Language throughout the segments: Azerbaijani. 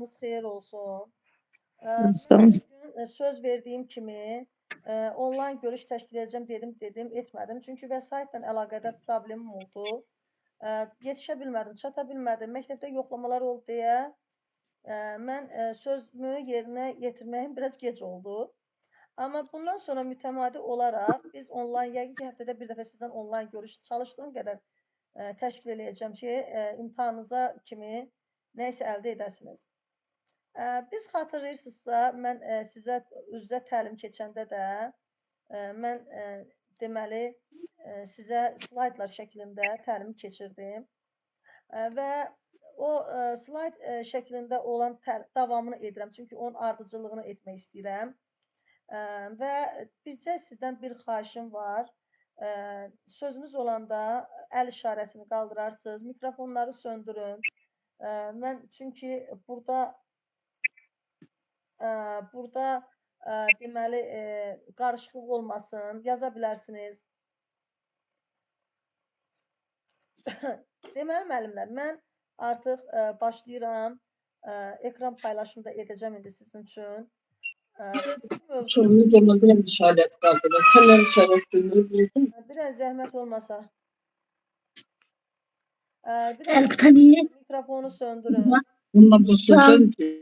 Sabahınız xeyir olsun. Sağ olun. Bugün söz verdiğim kimi onlayn görüş təşkil edəcəm dedim, etmədim. Çünki vəsaitlə əlaqədar problemim oldu. Yetişə bilmədim, çata bilmədim. Məktəbdə yoxlamalar oldu deyə mən sözümü yerinə yetirməyim biraz gec oldu. Amma bundan sonra mütəmadi olaraq biz onlayn, yəqin ki, həftədə bir dəfə sizdən onlayn görüş çalışdığım qədər təşkil eləyəcəm ki, imtahanınıza kimi nə isə əldə edəsiniz. Biz xatırlayırsınızsa, mən sizə üz-üzə təlim keçəndə də mən deməli sizə slaydlar şəklində təlimi keçirdim və o slayd şəklində olan davamını edirəm. Çünki onun ardıcıllığını etmək istəyirəm. Və bircə sizdən bir xahişim var. Sözünüz olanda əl işarəsini qaldırarsınız, mikrofonları söndürün. Mən çünki burada deməli qarışıqlıq olmasın, yaza bilərsiniz. Deməli müəllimlər, mən artıq başlayıram. Ekran paylaşımı da edəcəm indi sizin üçün. Sorunu görmeden işaret kaldı. Sen işaretlerini buldun. Bir az zəhmət olmasa. Bir də mikrofonu söndürün. Bundan bakıyorsun ki.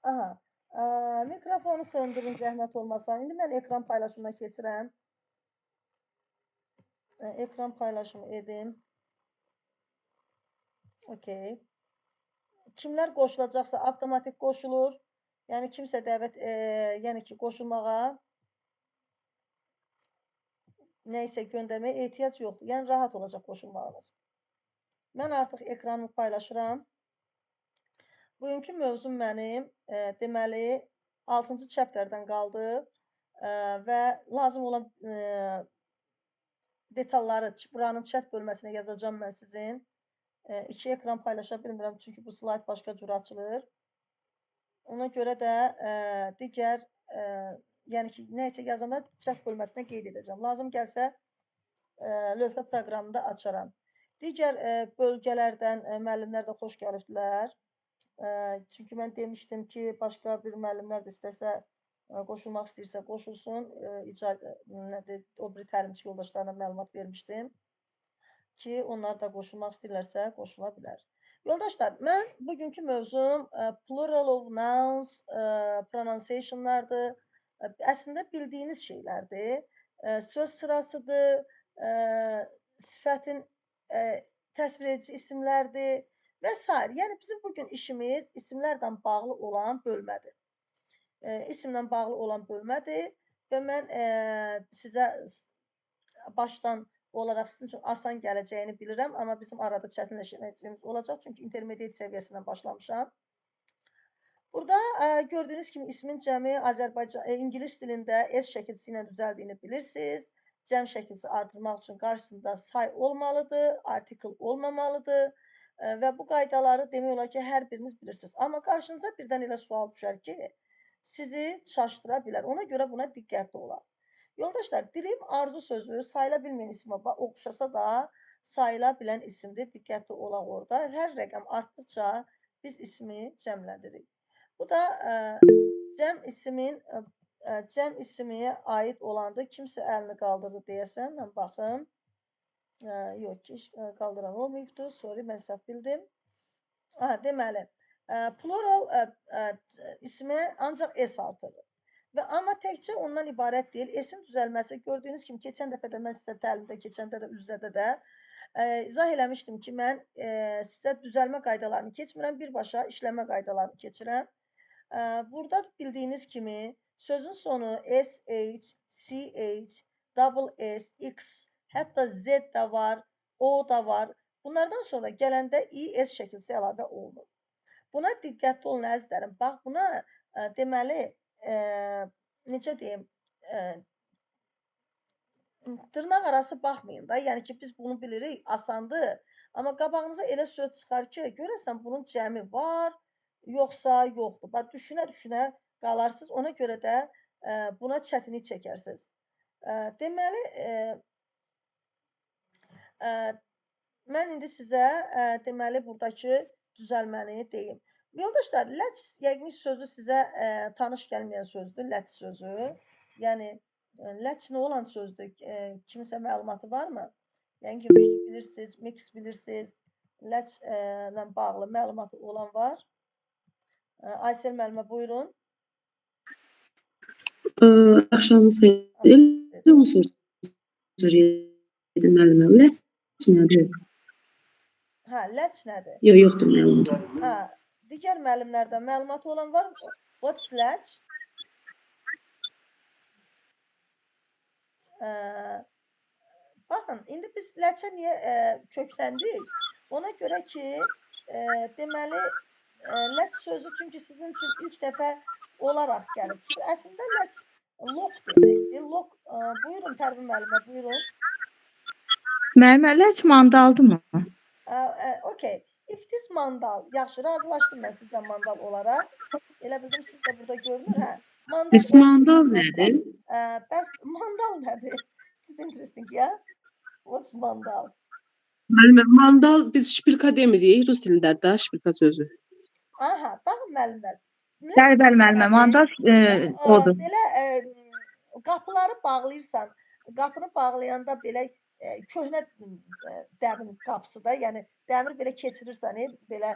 Aha. Mikrofonu söndürün zəhmət olmasa. İndi mən ekran paylaşımına keçirəm. Ekran paylaşımı edim. Okey. Kimlər qoşulacaqsa avtomatik qoşulur. Yəni kimsə dəvət yəni ki, qoşulmağa nə isə göndərməyə ehtiyac yoxdur. Yəni rahat olacaq qoşulmağınız. Mən artıq ekranımı paylaşıram. Bugünkü mövzum mənim deməli 6-cı chapterdən qaldı və lazım olan detalları buranın chat bölməsinə yazacağam mən sizin. İki ekran paylaşa bilmirəm çünki bu slayd başqa cür açılır. Ona görə də digər yəni ki, nə isə yazanda chat bölməsinə qeyd edəcəm. Lazım gəlsə lövhə proqramında açaram. Digər bölgələrdən müəllimlər də xoş gəlibdilər. Çünki mən demişdim ki, başqa bir müəllimlər də istəsə qoşulmaq istəyirsə qoşulsun. O biri təlimçi yoldaşlarına məlumat vermişdim ki, onlar da qoşulmaq istəyirlərsə qoşula bilər. Yoldaşlar, mən bugünkü mövzum plural of nouns, pronunciationlardır. Əslində bildiyiniz şeylərdir. Söz sırasıdır, sifətin təsvir edici isimlərdir və s. Yəni bizim bugün işimiz isimlərlə bağlı olan bölmədir. İsimlə bağlı olan bölmədir və mən sizə başdan olaraq sizin üçün asan gələcəyini bilirəm, amma bizim arada çətinləşəcəyimiz olacaq, çünki intermediate səviyyəsindən başlamışam. Burada gördüyünüz kimi ismin cəmi İngilis dilində S şəkilsi ilə düzəldiyini bilirsiniz. Cəm şəkilsi artırmaq üçün qarşısında say olmalıdır, artikel olmamalıdır və bu qaydaları demək olar ki, hər biriniz bilirsiniz. Amma qarşınıza birdən elə sual düşər ki, sizi çaşdıra bilər. Ona görə buna diqqətli olaq. Yoldaşlar, dilim arzu sözü sayıla bilməyən isimə oxşasa da sayıla bilən isimdir. Diqqətli olaq orada. Hər rəqəm artdıqca biz ismi cəmlədirik. Bu da cəm ismiyə aid olandır. Kimsə əlini qaldırdı deyəsən, mən baxım. Yox ki, qaldıran olmayıbdır. Sorry, mən səhv bildim. Deməli, plural ismi ancaq S artırır. Amma təkcə ondan ibarət deyil. S-in düzəlməsi gördüyünüz kimi keçən dəfə də mən sizə təlimdə, keçəndə də üz-üzədə də izah eləmişdim ki, mən sizə düzəlmə qaydalarını keçmirəm, birbaşa işləmə qaydalarını keçirəm. Burada bildiyiniz kimi sözün sonu SH, CH, double S, X, hətta Z də var, O da var. Bunlardan sonra gələndə IS şəkilsi əlavə olunur. Buna diqqətli olun əzizlərim. Bax, buna deməli, necə deyim, dırnaq arası baxmayın da. Yəni ki, biz bunu bilirik, asandır. Amma qabağınıza elə söz çıxar ki, görəsən bunun cəmi var, yoxsa yoxdur. Bax, düşünə-düşünə qalarsınız. Ona görə də buna çətinlik çəkərsiniz. Deməli, Mən indi sizə deməli buradakı düzəlməni deyim. Yoldaşlar, let's yəqin sözü sizə tanış gəlməyən sözdür, let's sözü. Yəni let's nə olan sözdür? Kimisə məlumatı varmı? Yəni ki, wish bilirsiniz, mix bilirsiniz. Let's ilə bağlı məlumatı olan var. Aysel müəllimə buyurun. Axşamınız xeyir. Onu soruşacaqdım müəllimə. Let's nədir? Hə, let's nədir? Yoxdur məlumat. Hə, digər müəllimlərdən məlumatı olan var mı? What's let's? Baxın, indi biz let's-ə niyə kökləndik? Ona görə ki, deməli let's sözü çünki sizin üçün ilk dəfə olaraq gəlib çıxır. Əslində let's lock deməkdir. Lock, buyurun Pərvin müəllimə, buyurun. Müəllimə, let's mandaldırmı? Okay. If this mandal, yaxşı, razılaşdım mən sizlə mandal olaraq. Elə bildim siz də burada görünür, hə. Bəs mandal nədir? Bəs mandal nədir? This is interesting, yeah? What's mandal? Müəllimə, mandal biz şpilka demirik, rus dilindədir də şpilka sözü. Aha, baxın müəllimlər. Bəli, müəllimə, mandal odur. Belə qapıları bağlayırsan, qapını bağlayanda belə köhnə dəmir qapısı da, yəni dəmir belə keçirirsən, belə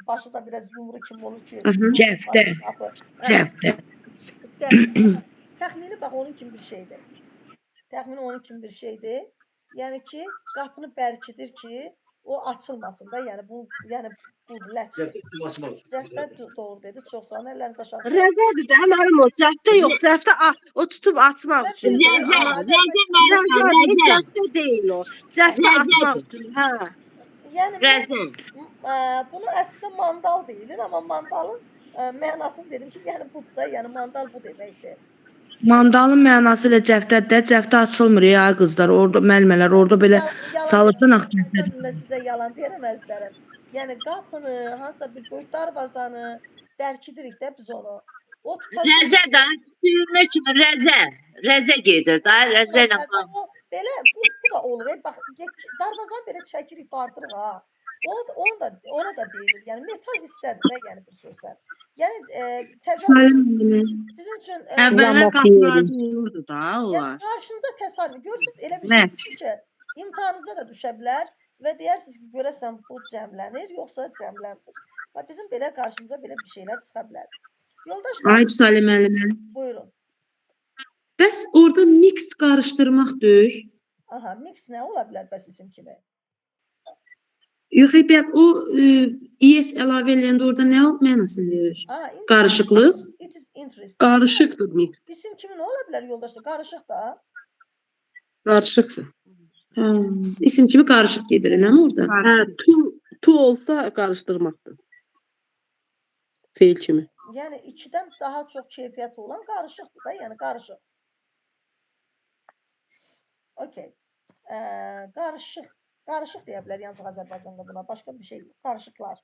başı da biraz yumru kimi olur ki, Cəftə. Cəftə. Təxmini bax onun kimi bir şeydir. Təxmini onun kimi bir şeydir. Yəni ki, qapını bərkidir ki, o açılmasın da. Yəni bu lət. Cəftə doğru dedi. Çox sağ olun. Əlləriniz aşağı. Rəzədir də mənim o. Cəftə yox. Cəftə o tutub açmaq üçün. Cəftə deyil o. Cəftə açmaq üçün. Hə. Yəni bunu əslində mandal deyilir, amma mandalın mənasını dedim ki, yəni budur da, yəni mandal bu deməkdir. Mandalın mənası ilə cəftədir. Cəftə açılmır ya qızlar. Orada müəllimələr orada belə salırsan axı. Mən sizə yalan deyirəm əzlərim. Yəni qapını, hansısa bir böyük darvazanı bərkidirik də biz onu. O Rəzə də, sürünə kimi rəzə gedir da, rəzə ilə falan. Belə bu da olur. Bax, darvazanı belə çəkirik, dartırıq ha. Ona da deyilir. Yəni metal hissədir də, yəni bir sözlər. Yəni sizin üçün Əvvəllər qapılar olurdu da, onlar. Yəni qarşınıza təsadüf görürsüz, elə bir şey ki, imtahanınıza da düşə bilər və deyirsiniz ki, görəsən bu cəmlənir, yoxsa cəmlənmir. Və bizim belə qarşımıza belə bir şeylər çıxa bilər. Yoldaşlar, Ayıb Salim müəllimə. buyurun. Bəs orada mix qarışdırmaqdır. Aha, mix nə ola bilər bəs isim kimi? Yox, bəyək o es əlavə eləyəndə orada nə mənasını verir? Qarışıqlıq? It is interesting. Qarışıqdır mix. İsim kimi nə ola bilər yoldaşlar? Qarışıq da. Qarışıqdır. Hə, isim kimi qarışıq gedir, eləmi orada? Hə, tu olsa qarışdırmaqdır. Feil kimi. Yəni 2-dən daha çox keyfiyyəti olan qarışıqdır da, yəni qarışıq. Okay. Qarışıq deyə bilər yalnız Azərbaycanda buna, başqa bir şey yox. Qarışıqlar.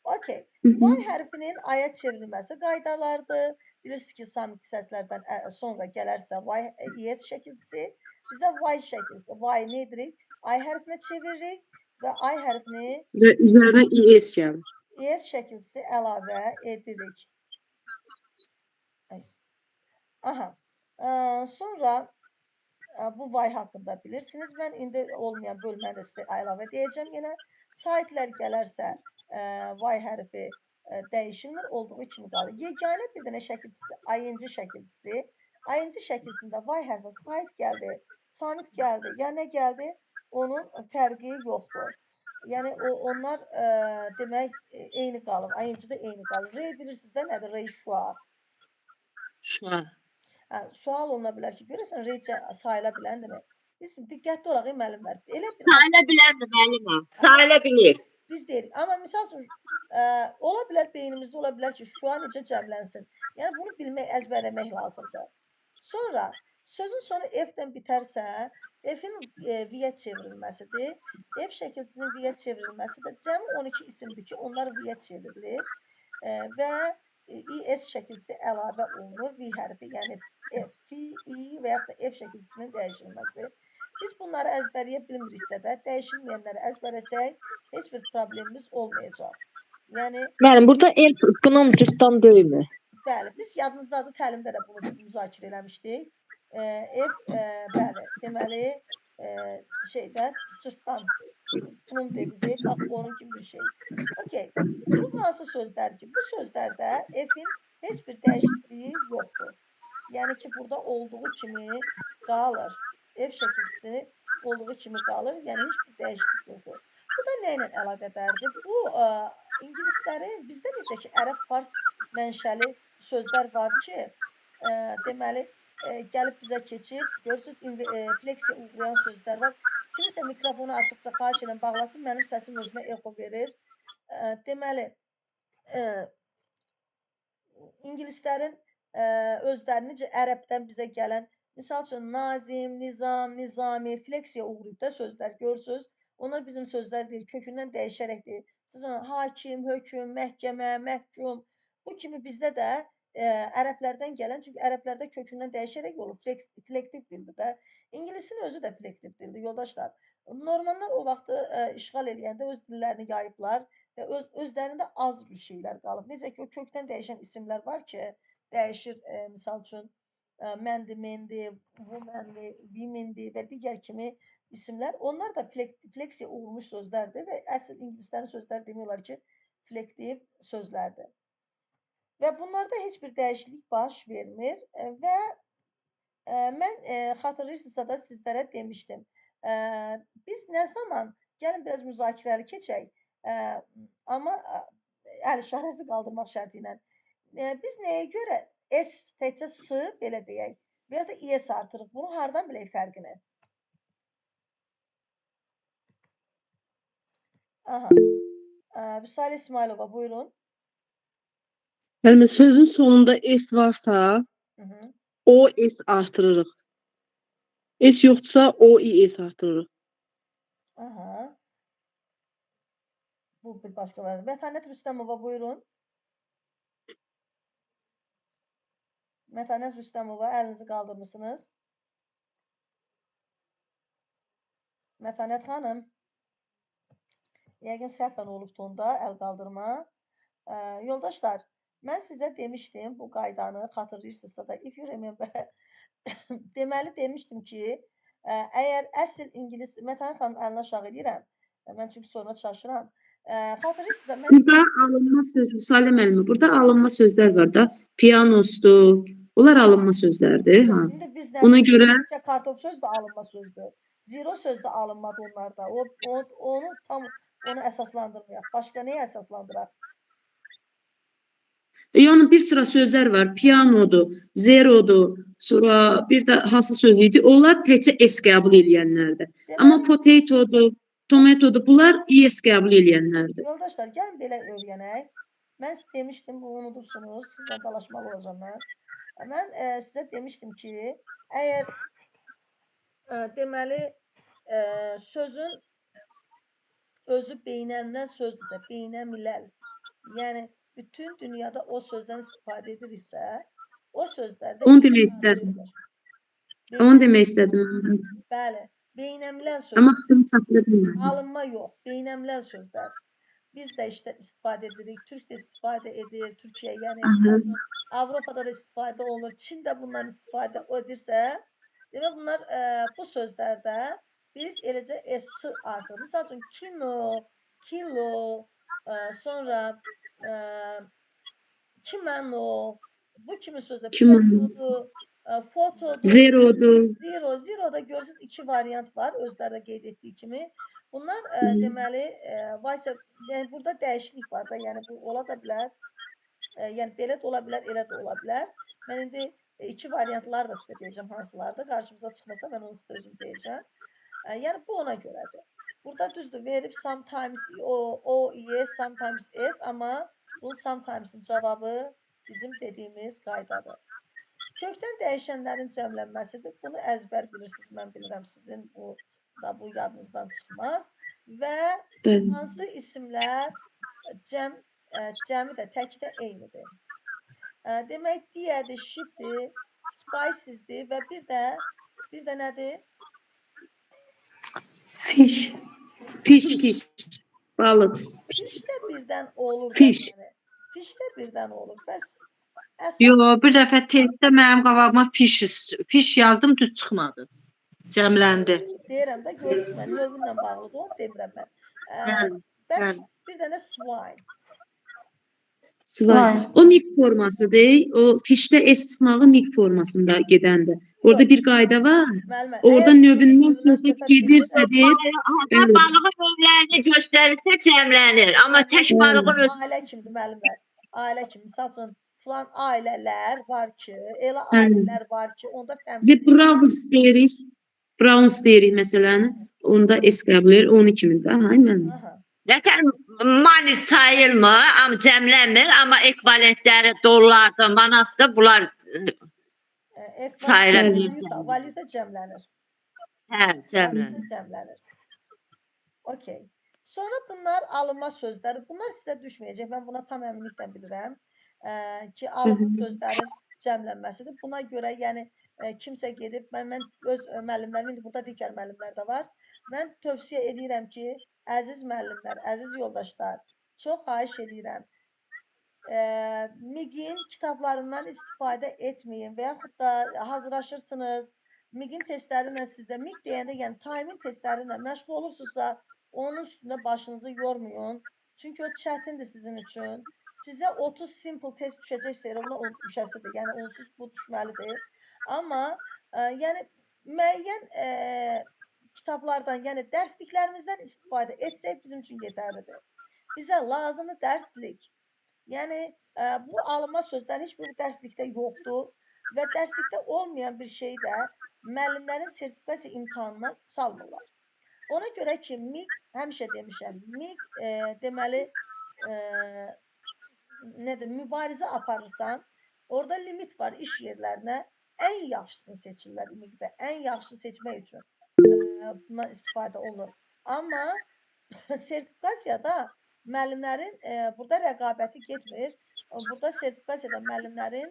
Okay. Y hərfinin aya çevrilməsi qaydalardır. Bilirsiniz ki, samit səslərdən sonra gələrsə yes şəkilsi, bizdə y şəkilsi. Y nə edirik? Ay hərfinə çeviririk və ay hərfini Və üzərinə es gəlir. es şəkilsi əlavə edirik. Aha. Sonra bu y haqqında bilirsiniz. Mən indi olmayan bölməni də sizə əlavə deyəcəm yenə. Saitlər gələrsə y hərfi dəyişilmir, olduğu kimi qalır. Yeganə bir dənə şəkilçisi, ayıncı şəkilçisi. Ayıncı şəkilçisində y hərfi sait gəldi, samit gəldi. Ya nə gəldi? Onun fərqi yoxdur. Yəni onlar demək eyni qalır. Ayıncı da eyni qalır. Rey bilirsiniz də nədir? Rey şua. Şua. Sual oluna bilər ki, görəsən reycə sayıla biləndirmi? Biz diqqətli olaq müəllimlər. Elə bir Sayıla biləndir müəllimə. Sayıla bilir. Biz deyirik. Amma misal üçün ola bilər beynimizdə ola bilər ki, şua necə cəmlənsin. Yəni bunu bilmək, əzbərləmək lazımdır. Sonra sözün sonu f-dən bitərsə, f-in v-yə çevrilməsidir. F şəkilçisinin v-yə çevrilməsi də cəmi 12 isimdir ki, onlar v-yə çevrilir və es şəkilçisi əlavə olunur. V hərfi, yəni F, P, I və yaxud da F şəkilçisinin dəyişilməsi. Biz bunları əzbərləyə bilmiriksə də, dəyişilməyənləri əzbərləsək heç bir problemimiz olmayacaq. Yəni Müəllim, burada elf qnom cüstan deyilmi? bəli, biz yadınızdadır, təlimdə də bunu müzakirə eləmişdik. Bəli, deməli şeydən cırtdan qnom deyəcək, bax onun kimi bir şey. Okay. Bu hansı sözlərdir ki? Bu sözlərdə F-in heç bir dəyişikliyi yoxdur. Yəni ki, burada olduğu kimi qalır. F şəkilçisi olduğu kimi qalır. Yəni heç bir dəyişiklik yoxdur. Bu da nə ilə əlaqədardır? Bu ingilislərin bizdə necə ki, ərəb fars mənşəli sözlər var ki, deməli gəlib bizə keçib. Görürsüz, fleksiya uğrayan sözlər var. Kimisə mikrofonu açıqca xahiş edirəm bağlasın. Mənim səsim özümə echo verir. Deməli, ingilislərin özləri necə ərəbdən bizə gələn, misal üçün nazim, nizam, nizami, fleksiya uğrayıb da sözlər görürsüz. Onlar bizim sözlər deyil, kökündən dəyişərək deyil. Sizin hakim, hökm, məhkəmə, məhkum. Bu kimi bizdə də ərəblərdən gələn, çünki ərəblərdə kökündən dəyişərək olur. Flektiv dildir də. İngilisin özü də flektiv dildir, yoldaşlar. Normanlar o vaxtı işğal eləyəndə öz dillərini yayıblar və özlərində az bir şeylər qalıb. Necə ki, o kökdən dəyişən isimlər var ki, dəyişir, misal üçün, məndi, mendi, womendi, womendi və digər kimi isimlər. Onlar da fleksiya uğurmuş sözlərdir və əsl ingilislərin sözləri demək olar ki, flektiv sözlərdir. Və bunlarda heç bir dəyişiklik baş vermir və mən xatırlayırsınızsa da sizlərə demişdim. Biz nə zaman, gəlin biraz müzakirəli keçək, amma əl işarəsi qaldırmaq şərti ilə. Biz nəyə görə S təkcə S belə deyək və ya da ES artırıq? Bunu hardan bilək fərqini? Aha. Vüsal İsmailova, buyurun. Yəni sözün sonunda S varsa, o S artırırıq. S yoxdursa, o S artırırıq. Aha. Bu bir başqa var. Mətanət Rüstəmova, buyurun. Mətanət Rüstəmova, əlinizi qaldırmışsınız. Mətanət xanım. Yəqin səhvən olub tonda əl qaldırma. Yoldaşlar, mən sizə demişdim bu qaydanı, xatırlayırsınızsa da, if you remember, deməli demişdim ki, əgər əsl ingilis, Mətanət xanım əlini aşağı edirəm, mən çünki sonra çalışıram. Xatırlayırsınızsa, mən... Burada alınma söz, Salim müəllimə, burada alınma sözlər var da, piyanosdur, onlar alınma sözlərdir. İndi bizdən ona görə kartof söz də alınma sözdür. Zero söz də alınmadı onlarda. Onu tam onu əsaslandırmayaq. Başqa nəyə əsaslandıraq? Yəni bir sıra sözlər var. Pianodur, zerodur, sonra bir də hansı söz idi? Onlar təkcə S qəbul edənlərdir. Amma potatodur, tomatodur, bunlar ES qəbul edənlərdir. Yoldaşlar, gəlin belə öyrənək. Mən sizə demişdim, bunu unudursunuz. Sizlə dalaşmalı olacağam mən. Mən sizə demişdim ki, əgər deməli sözün özü beynəmləl sözdürsə, beynəmləl, yəni bütün dünyada o sözdən istifadə ediriksə, o sözlərdə... Onu demək istədim. Onu demək istədim. Bəli, beynəmləl sözlər. Amma fikrim çatdıra bilmədim. Alınma yox, beynəmləl sözlər. Biz də işte istifadə edirik, Türk də istifadə edir, Türkiyə, yəni Avropada da istifadə olunur, Çin də bundan istifadə edirsə, demək bunlar bu sözlərdə biz eləcə S artır. Misal üçün kino, kilo, sonra kimano, bu kimi sözlər. Fotodur, fotodur. Zerodur. Zeroda görürsünüz iki variant var, özləri də qeyd etdiyi kimi. Bunlar deməli, yəni burada dəyişiklik var da, yəni bu ola da bilər. Yəni belə də ola bilər, elə də ola bilər. Mən indi iki variantlar da sizə deyəcəm hansılardır. Qarşımıza çıxmasa mən onu sizə özüm deyəcəm. Yəni bu ona görədir. Burada düzdür, verib sometimes o, yes, sometimes s, amma bu sometimes'in cavabı bizim dediyimiz qaydadır. Kökdən dəyişənlərin cəmlənməsidir. Bunu əzbər bilirsiniz, mən bilirəm sizin bu yadınızdan çıxmaz. Və hansı isimlər cəmi də təkdə eynidir. Demək, digərdir, shipdir, spices'dir və bir də nədir? Fiş. Fiş. Balıq. Fişdə birdən olur da Fiş. yəni. Fişdə birdən olur. Bəs Yo, əsas bir dəfə testdə mənim qabağıma fiş yazdım, düz çıxmadı. Cəmləndi. deyirəm də görürsüz mən növünlə bağlıdır, onu demirəm mən. Bəli, Bəs bəli. bir dənə swine. Svay. O mig formasıdır. O fişdə S çıxmağı mig formasında gedəndir. Orada bir qayda var. Müəllimə, Orada əgər növündən növündən söhbət söhbət gedirsə deyir, Hava balığın növlərini göstərirsə cəmlənir. Amma tək balığın öz ailə kimdir müəllimlər? Ailə kimi. Misal üçün filan ailələr var ki, elə Hə. ailələr var ki, onda bizə fəmili. Browns deyirik. Browns deyirik məsələn. Onda S qəbul edir 12 min də. Hay mənim. Aha. Vətən mani sayılmır, amma cəmlənmir, amma ekvivalentləri dollardır, manatdır, bunlar sayıla Valyuta, valyuta cəmlənir. hə, cəmlənir. Valyuta cəmlənir. Okey. Sonra bunlar alınma sözləri. Bunlar sizə düşməyəcək. Mən buna tam əminliklə bilirəm. Ki alınma sözlərin cəmlənməsidir. Buna görə yəni kimsə gedib mən öz müəllimlərim, indi burada digər müəllimlər də var. Mən tövsiyə edirəm ki, əziz müəllimlər, əziz yoldaşlar, çox xahiş edirəm. MİQ-in kitablarından istifadə etməyin və yaxud da hazırlaşırsınız. MİQ-in testləri ilə sizə, MİQ deyəndə yəni time-in testləri ilə məşğul olursunuzsa, onun üstündə başınızı yormayın. Çünki o çətindir sizin üçün. Sizə 30 simple test düşəcəksə, elə buna 10 düşəsidir. Yəni onsuz bu düşməlidir. Amma yəni müəyyən kitablardan, yəni dərsliklərimizdən istifadə etsək bizim üçün yetərlidir. Bizə lazımdır dərslik. Yəni bu alınma sözləri heç bir dərslikdə yoxdur və dərslikdə olmayan bir şey də müəllimlərin sertifikasiya imtahanına salmırlar. Ona görə ki, MİQ, həmişə demişəm, MİQ deməli nədir, mübarizə aparırsan, orada limit var iş yerlərinə, ən yaxşısını seçirlər MİQ-də, ən yaxşı seçmək üçün bundan istifadə olunur. Amma sertifikasiyada müəllimlərin burada rəqabəti getmir. Burada sertifikasiyada müəllimlərin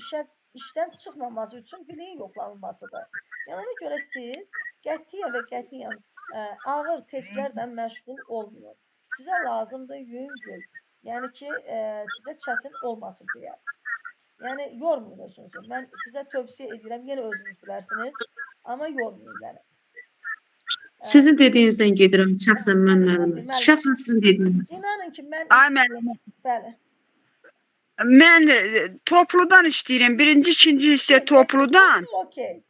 işdən çıxmaması üçün biliyin yoxlanılmasıdır. Yəni ona görə siz qətiyyən ağır testlərlə məşğul olmayın. Sizə lazımdır yüngül. Yəni ki, sizə çətin olmasın deyə. Yəni yormayın özünüzü. Mən sizə tövsiyə edirəm, yenə özünüz bilərsiniz, amma yormayın yəni. Sizin dediyinizdən gedirəm şəxsən mən müəllimə. Şəxsən sizin dediyiniz. İnanın ki, mən Ay müəllimə, bəli. mən topludan işləyirəm. Birinci, ikinci hissə topludan. Okey.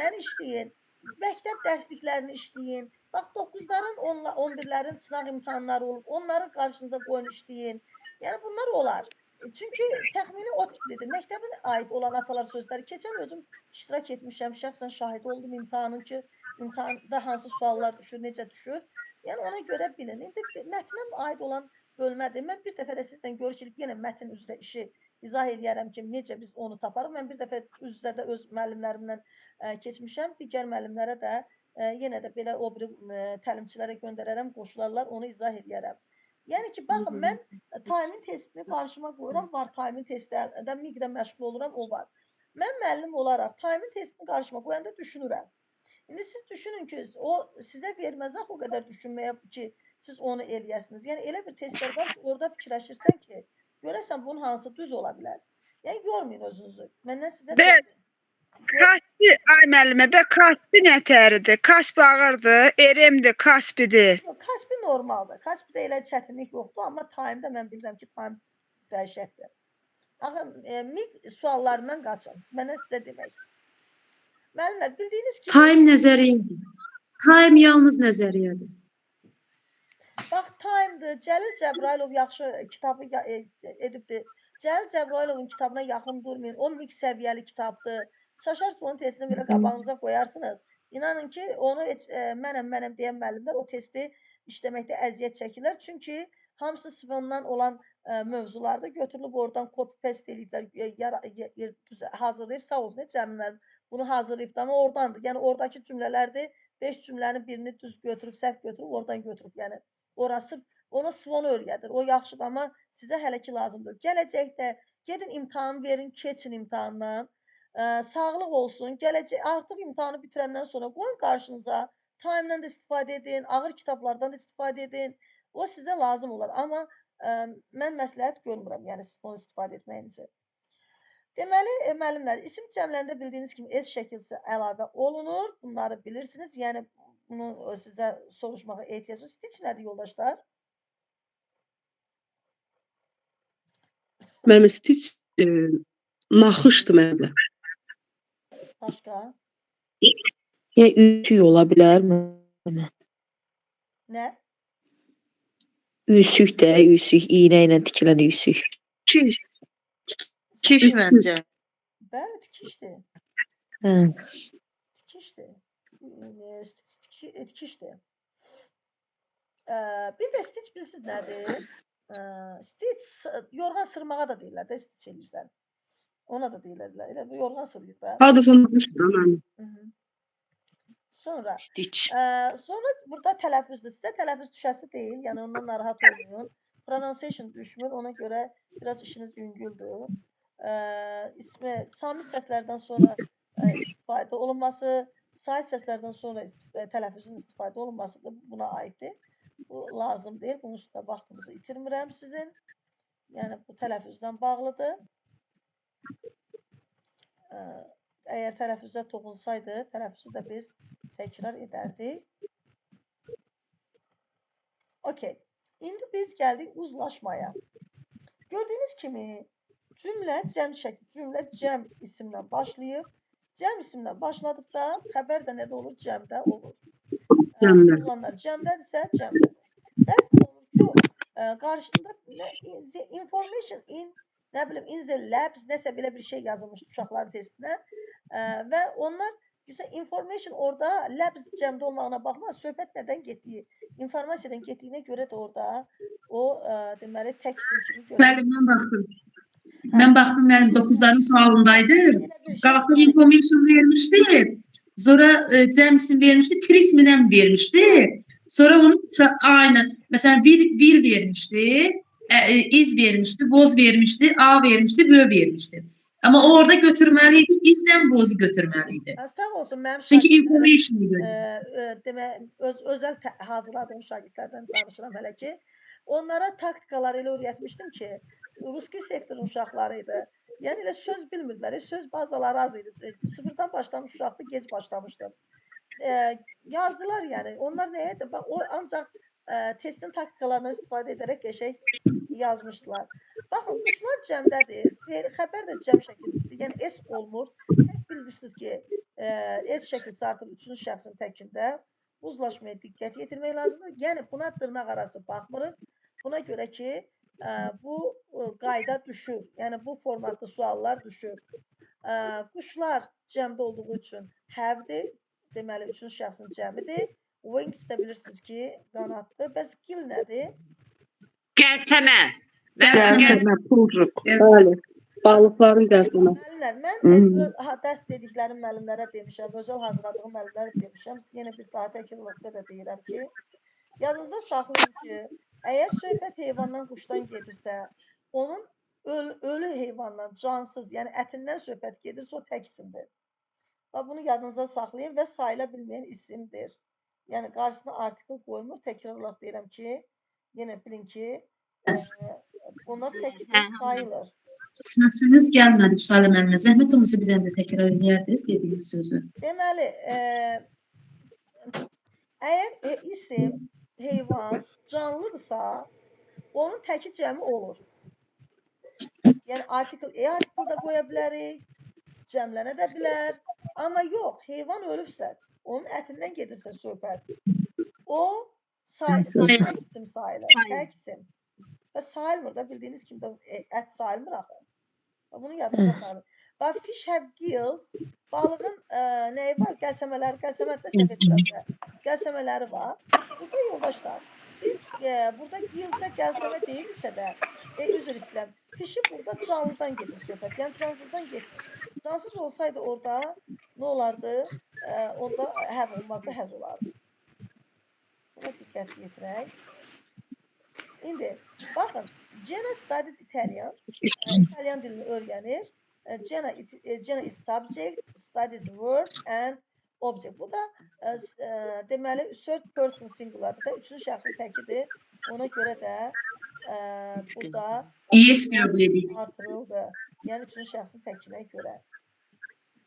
Yəni işləyin. Məktəb dərsliklərini işləyin. Bax 9-ların, 11-lərin sınaq imtahanları olub. Onları qarşınıza qoyun işləyin. Yəni bunlar olar. Çünki təxmini o tiplidir. Məktəbin aid olan atalar sözləri keçən özüm iştirak etmişəm. Şəxsən şahid oldum imtahanın ki, imtahanda hansı suallar düşür, necə düşür. Yəni ona görə bilin. İndi mətnə aid olan bölmədir. Mən bir dəfə də sizlə görüşülüb yenə mətn üzrə işi izah edərəm ki, necə biz onu taparıq. Mən bir dəfə üz-üzə də öz müəllimlərimlə keçmişəm. Digər müəllimlərə də yenə də belə o biri təlimçilərə göndərərəm, qoşularlar, onu izah edərəm. Yəni ki, baxın, mən time-in testini qarşıma qoyuram, var time-in testlərdə MİQ-də məşğul oluram, o var. Mən müəllim olaraq time-in testini qarşıma qoyanda düşünürəm. İndi siz düşünün ki, o sizə verməz o qədər düşünməyə ki, siz onu eləyəsiniz. Yəni elə bir testlər var ki, orada fikirləşirsən ki, görəsən bunun hansı düz ola bilər. Yəni yormayın özünüzü. Məndən sizə Kaspi, ay müəllimə, Kaspi nə təridir? Kaspi ağırdır, Eremdir, Kaspidir. Yox, Kaspi normaldır. Kaspidə elə çətinlik yoxdur, amma time-da mən bilirəm ki, time dəhşətdir. Axı MİQ suallarından qaçın. Mənə sizə demək. Müəllimlər, bildiyiniz kimi Time nəzəriyyədir. Time yalnız nəzəriyyədir. bax time-dır. Cəlil Cəbrayılov yaxşı kitabı edibdir. Cəlil Cəbrayilovun kitabına yaxın durmayın. O MİQ səviyyəli kitabdır. Çaşarsınız onun testini belə qabağınıza qoyarsınız. İnanın ki, onu heç mənəm deyən müəllimlər o testi işləməkdə əziyyət çəkirlər. Çünki hamısı sınavdan olan mövzularda götürülüb oradan copy-paste eləyiblər, hazırlayıb, sağ olsun, cəmi müəllim bunu hazırlayıb da, amma oradandır. Yəni oradakı cümlələrdir, 5 cümlənin birini düz götürüb, səhv götürüb, oradan götürüb. Yəni orası onu svonu öyrədir. O yaxşıdır, amma sizə hələ ki lazımdır. Gələcəkdə gedin imtahan verin, keçin imtahandan. Sağlıq olsun. Gələcək artıq imtahanı bitirəndən sonra qoyun qarşınıza Time'dan da istifadə edin, ağır kitablardan da istifadə edin. O sizə lazım olar. Amma mən məsləhət görmürəm, yəni siz onu istifadə etməyinizi. Deməli, müəllimlər, isim cəmlərində bildiyiniz kimi S şəkilsi əlavə olunur. Bunları bilirsiniz. Yəni bunu sizə soruşmağa ehtiyac yox. Stitch nədir yoldaşlar? Mənim stitch naxışdır məncə. Başqa? Yəni üsük ola bilər mi? Nə? Üsük də, üsük, iynə ilə tikilən üsük. Kiş. Kiş məncə. Bəli, tikişdir. Hə. Tikişdir. Tikişdir. Bir də stitch bilirsiniz nədir? Stitch yorğan sırmağa da deyirlər də stitch eləyirsən. Ona da deyirlər. Elə bu yorğan sırıyır da. Hardasa naxışdır da mənim. Sonra Stitch. sonra burada tələffüzdür. Sizə tələffüz düşəsi deyil. Yəni ondan narahat olmayın. Pronunciation düşmür. Ona görə biraz işiniz yüngüldür. İsmi samit səslərdən sonra istifadə olunması, sait səslərdən sonra tələffüzün istifadə olunması da buna aiddir. Bu lazım deyil. Bunun üstündə vaxtımızı itirmirəm sizin. Yəni bu tələffüzdən bağlıdır. Əgər tələffüzə toxunsaydı, tələffüzü də biz təkrar edərdik. Okey. İndi biz gəldik uzlaşmaya. Gördüyünüz kimi cümlə cəm isimlə başlayıb. Cəm isimlə başladıqda xəbər də nədə olur? Cəmdə olur. Cəmdə. Olanlar cəmdədirsə cəmdədir. Bəzən olur ki, qarşısında information in the labs nəsə belə bir şey yazılmışdı uşaqların testinə və onlar information orada labs cəmdə olmağına baxmaz, söhbət nədən getdiyi, informasiyadan getdiyinə görə də orada o deməli tək isim kimi görünür. Bəli, mən baxdım. Mən baxdım, mənim 9-ların sualındaydı. Qalxır information vermişdi. Sonra cəm isim vermişdi, tri ismindən vermişdi. Sonra onu aynen mesela vir vermişdi, iz vermişdi, voz vermişdi, a vermişdi, bö vermişdi. Ama orada götürmeliydi, izden vozu götürmeliydi. Sağ olsun mənim Çünkü şagirdlərim, information idi. özəl hazırladığım şagirdlərdən danışıram hələ ki. Onlara taktikalar elə öyrətmişdim ki, Ruski sektorun uşaqları idi. Yəni elə söz bilmirdilər, söz bazaları az idi. Sıfırdan başlamış uşaqdı, gec başlamışdım. Yazdılar yəni. Onlar nə idi? O ancaq testin taktikalarından istifadə edərək qəşəng yazmışdılar. Baxın, quşlar cəmdədir. Xəbər də cəm şəkilsidir. Yəni S olmur. Tək bilirsiniz ki, S şəkilsi artıq üçüncü şəxsin təkində. Uzlaşmaya diqqət yetirmək lazımdır. Yəni buna dırnaq arası baxmırıq. Buna görə ki, bu qayda düşür. Yəni bu formatlı suallar düşür. Quşlar cəmdə olduğu üçün have-dir. Deməli, üçüncü şəxsin cəmidir. Wings də bilirsiniz ki, qanaddır. Bəs gill nədir? Gəlsəmə. Gəlsəmə, pulcuq. Bəli. Balıqların gəlsəmə. Müəllimlər, mən dərs dediklərim müəllimlərə demişəm, özəl hazırladığım müəllimlərə demişəm. Yenə bir daha təkrarlasaq da deyirəm ki, yadınızda saxlayın ki, əgər söhbət heyvandan, quşdan gedirsə, onun ölü heyvandan, cansız, yəni ətindən söhbət gedirsə, o tək isimdir. Bunu yadınıza saxlayın və sayıla bilməyən isimdir. Yəni qarşısına artikl qoymur. Təkrar olaraq deyirəm ki, yenə bilin ki, onlar tək isim sayılır. Səsiniz gəlmədi Salə müəllimə. Zəhmət olmasa bir dənə də təkrar edərdiniz dediyiniz sözü. Deməli, əgər isim, heyvan canlıdırsa, onun təki cəmi olur. Yəni artikl artikl da qoya bilərik, cəmlənə də bilər. Amma yox, heyvan ölübsə, onun ətindən gedirsə söhbət, o tək isim sayılır, tək isim. Və sayılmır da, bildiyiniz kimi də ət sayılmır axı. Bunu yadınızda salın. Bax, fish have gills, balığın nəyi var? Gəlsəmələri, gəlsəmətdə səhv etmirəm. Gəlsəmələri var. Burada yoldaşlar, biz burada gillsə gəlsəmə deyilsə də, üzr istəyirəm, fişi burada canlıdan gedir söhbət, yəni cansızdan getmir. Cansız olsaydı orada nə olardı? Onda have olmazdı, has olardı. Buna diqqət yetirək. İndi, baxın, Jenna studies Italian. İtalyan dilini öyrənir. Jenna is subject, studies verb and object. Bu da Deməli, third person singulardır da, üçüncü şəxsin təkidir. Ona görə də burada İS qəbul edir. artırıldı. Yəni, üçüncü şəxsin təkinə görə.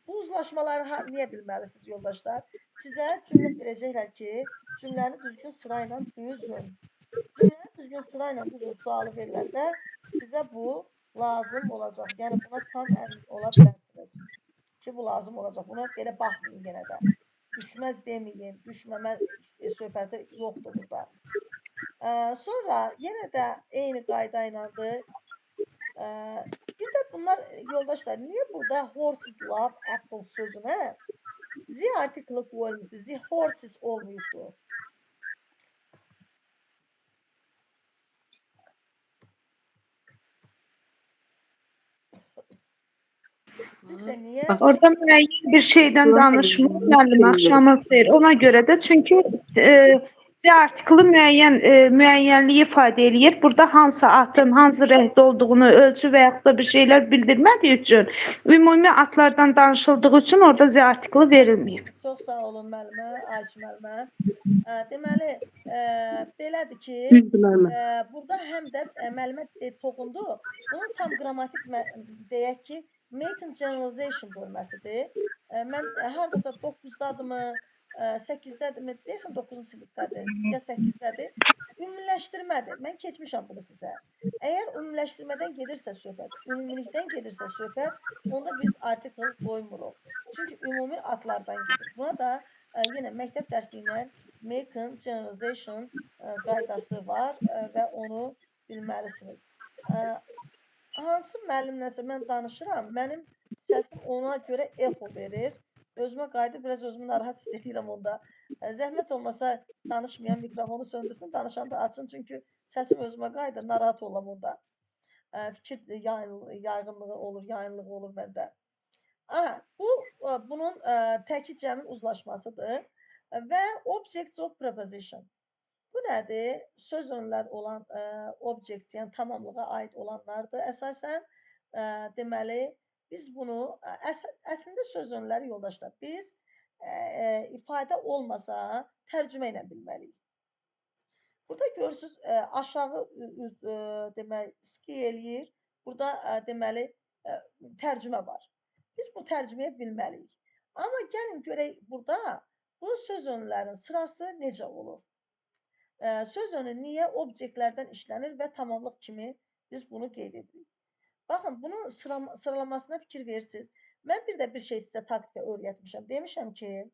Bu uzlaşmaları niyə bilməlisiniz yoldaşlar? Sizə cümlə verəcəklər ki, cümləni düzgün sırayla düzün. Cümləni düzgün sırayla düzün sualı veriləndə sizə bu lazım olacaq. Yəni, buna tam əmin ola bilərsiniz ki, bu lazım olacaq. Buna belə baxmayın yenə də. Düşməz deməyin, düşməmə söhbəti yoxdur burada. Sonra yenə də eyni qayda ilədir. Bir də bunlar yoldaşlar, niyə burada horses love apples sözünə the article qoyulmuşdu, the horses olmuyubdu? Sizcə niyə? Orada müəyyən bir şeydən danışmır müəllim axşamın xeyir. Ona görə də çünki Z artiklı müəyyənliyi ifadə eləyir. Burada hansı atın, hansı rəngdə olduğunu, ölçü və yaxud da bir şeylər bildirmədiyi üçün, ümumi atlardan danışıldığı üçün orada Z artiklı verilməyib. Çox sağ olun müəllimə, Ayşə müəllimə. Deməli, belədir ki, burada həm də müəllimə toxundu. Bunun tam qrammatik deyək ki, making generalization bölməsidir. Mən hardasa 9-dadımı, 8-dədimi, deyəsən 9-cu sinifdədir, ya 8-dədir. Ümumiləşdirmədir. Mən keçmişəm bunu sizə. Əgər ümumiləşdirmədən gedirsə söhbət, ümumilikdən gedirsə söhbət, onda biz artikel qoymuruq. Çünki ümumi adlardan gedir. Buna da yenə məktəb dərsi ilə making generalization qaydası var və onu bilməlisiniz. Hansı müəllimləsə mən danışıram, mənim səsim ona görə echo verir. Özümə qayıdıb, biraz özümü narahat hiss edirəm onda. Zəhmət olmasa danışmayan mikrofonu söndürsün, danışan da açın. Çünki səsim özümə qayıdır, narahat olam onda. Fikir yayğınlığı olur, yayınlığı olur məndə. Bunun təki cəmin uzlaşmasıdır və objects of preposition. Bu nədir? Söz önlər olan object, yəni tamamlığa aid olanlardır. Əsasən, deməli, biz bunu, əslində söz önləri yoldaşlar, biz ifadə olmasa tərcümə ilə bilməliyik. Burada görürsünüz, aşağı demək, ski eləyir. Burada deməli, tərcümə var. Biz bu tərcüməyə bilməliyik. Amma gəlin görək burada bu söz önlərin sırası necə olur? Söz önü niyə obyektlərdən işlənir və tamamlıq kimi biz bunu qeyd edirik. Baxın, bunun sıralamasına fikir verirsiniz. Mən bir də bir şey sizə taktika öyrətmişəm. Demişəm ki,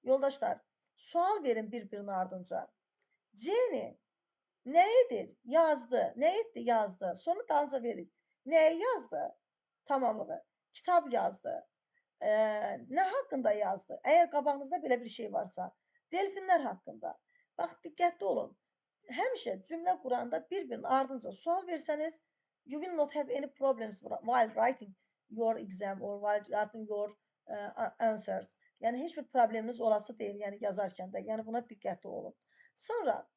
yoldaşlar, sual verin bir-birinin ardınca. Jenny nə edir? Yazdı. Nə etdi? Yazdı. Sonra dalınca verin. Nəyi yazdı? Tamamlığı. Kitab yazdı. Nə haqqında yazdı? Əgər qabağınızda belə bir şey varsa, delfinlər haqqında. Bax, diqqətli olun. Həmişə cümlə quranda bir-birinin ardınca sual versəniz, you will not have any problems while writing your exam or while writing your answers. Yəni, heç bir probleminiz olası deyil, yəni yazarkən də. Yəni, buna diqqətli olun. Sonra,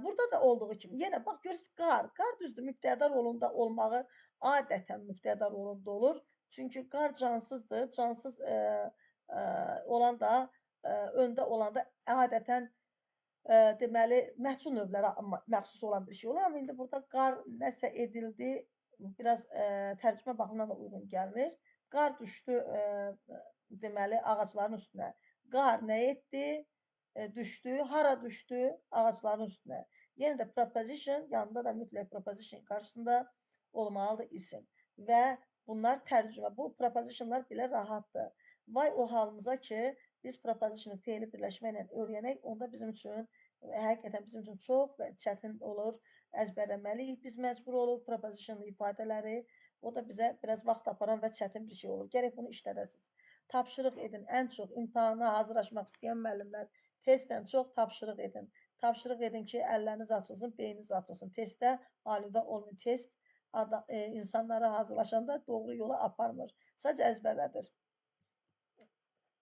burada da olduğu kimi, yenə bax, görürsünüz, qar düzdür, mübtəda rolunda olmağı adətən mübtəda rolunda olur. Çünki qar cansızdır, cansız olan da, öndə olan da adətən deməli, məhsul növlərə məxsus olan bir şey olur. Amma indi burada qar nəsə edildi, biraz tərcümə baxımından da uyğun gəlmir. Qar düşdü, deməli, ağacların üstünə. Qar nə etdi? Düşdü. Hara düşdü? Ağacların üstünə. Yenə də preposition, yanında da mütləq preposition qarşısında olmalıdır isim. Və bunlar tərcümə. Bu prepositionlar belə rahatdır. Vay o halımıza ki, biz preposition'ı fe'li birləşməklə öyrənək, onda bizim üçün, həqiqətən bizim üçün çox çətin olur, əzbərləməliyik. Biz məcbur oluq preposition'lı ifadələri, o da bizə biraz vaxt aparan və çətin bir şey olur. Gərək bunu işlədəsiniz. Tapşırıq edin. Ən çox imtahana hazırlaşmaq istəyən müəllimlər testdən çox tapşırıq edin. Tapşırıq edin ki, əlləriniz açılsın, beyniniz açılsın. Testdə alıda olmayın. Test insanları hazırlaşanda doğru yola aparmır. Sadəcə əzbərlədir.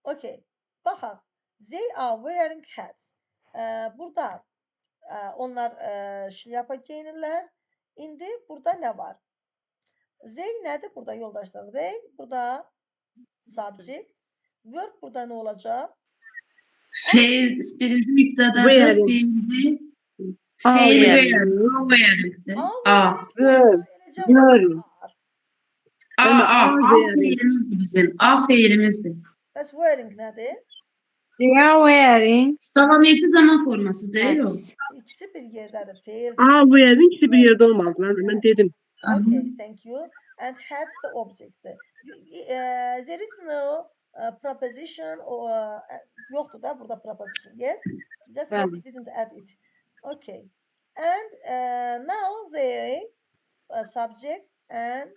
Okay. Baxaq. They are wearing hats. Burada onlar şlyapa geyinirlər. İndi burada nə var? They nədir burada yoldaşlar? They burada subject. Verb burada nə olacaq? Feil, birinci mübtədədə Wearing. feildir. A Feil wearing. wearingdir. A A. wearing eləcə Wearing. var. A feilimizdir bizim. A feilimizdir. Bəs wearing nədir? They are wearing Davam edici zaman forması deyil o. hats. İkisi bir yerdədir. Feil. A wearing ikisi bir yerdə olmaz. Mən dedim. Okay, thank you. And hats the object'tir. There is no preposition or yoxdur da burada preposition. Yes? That's why we didn't add it. Okay. And now they subject and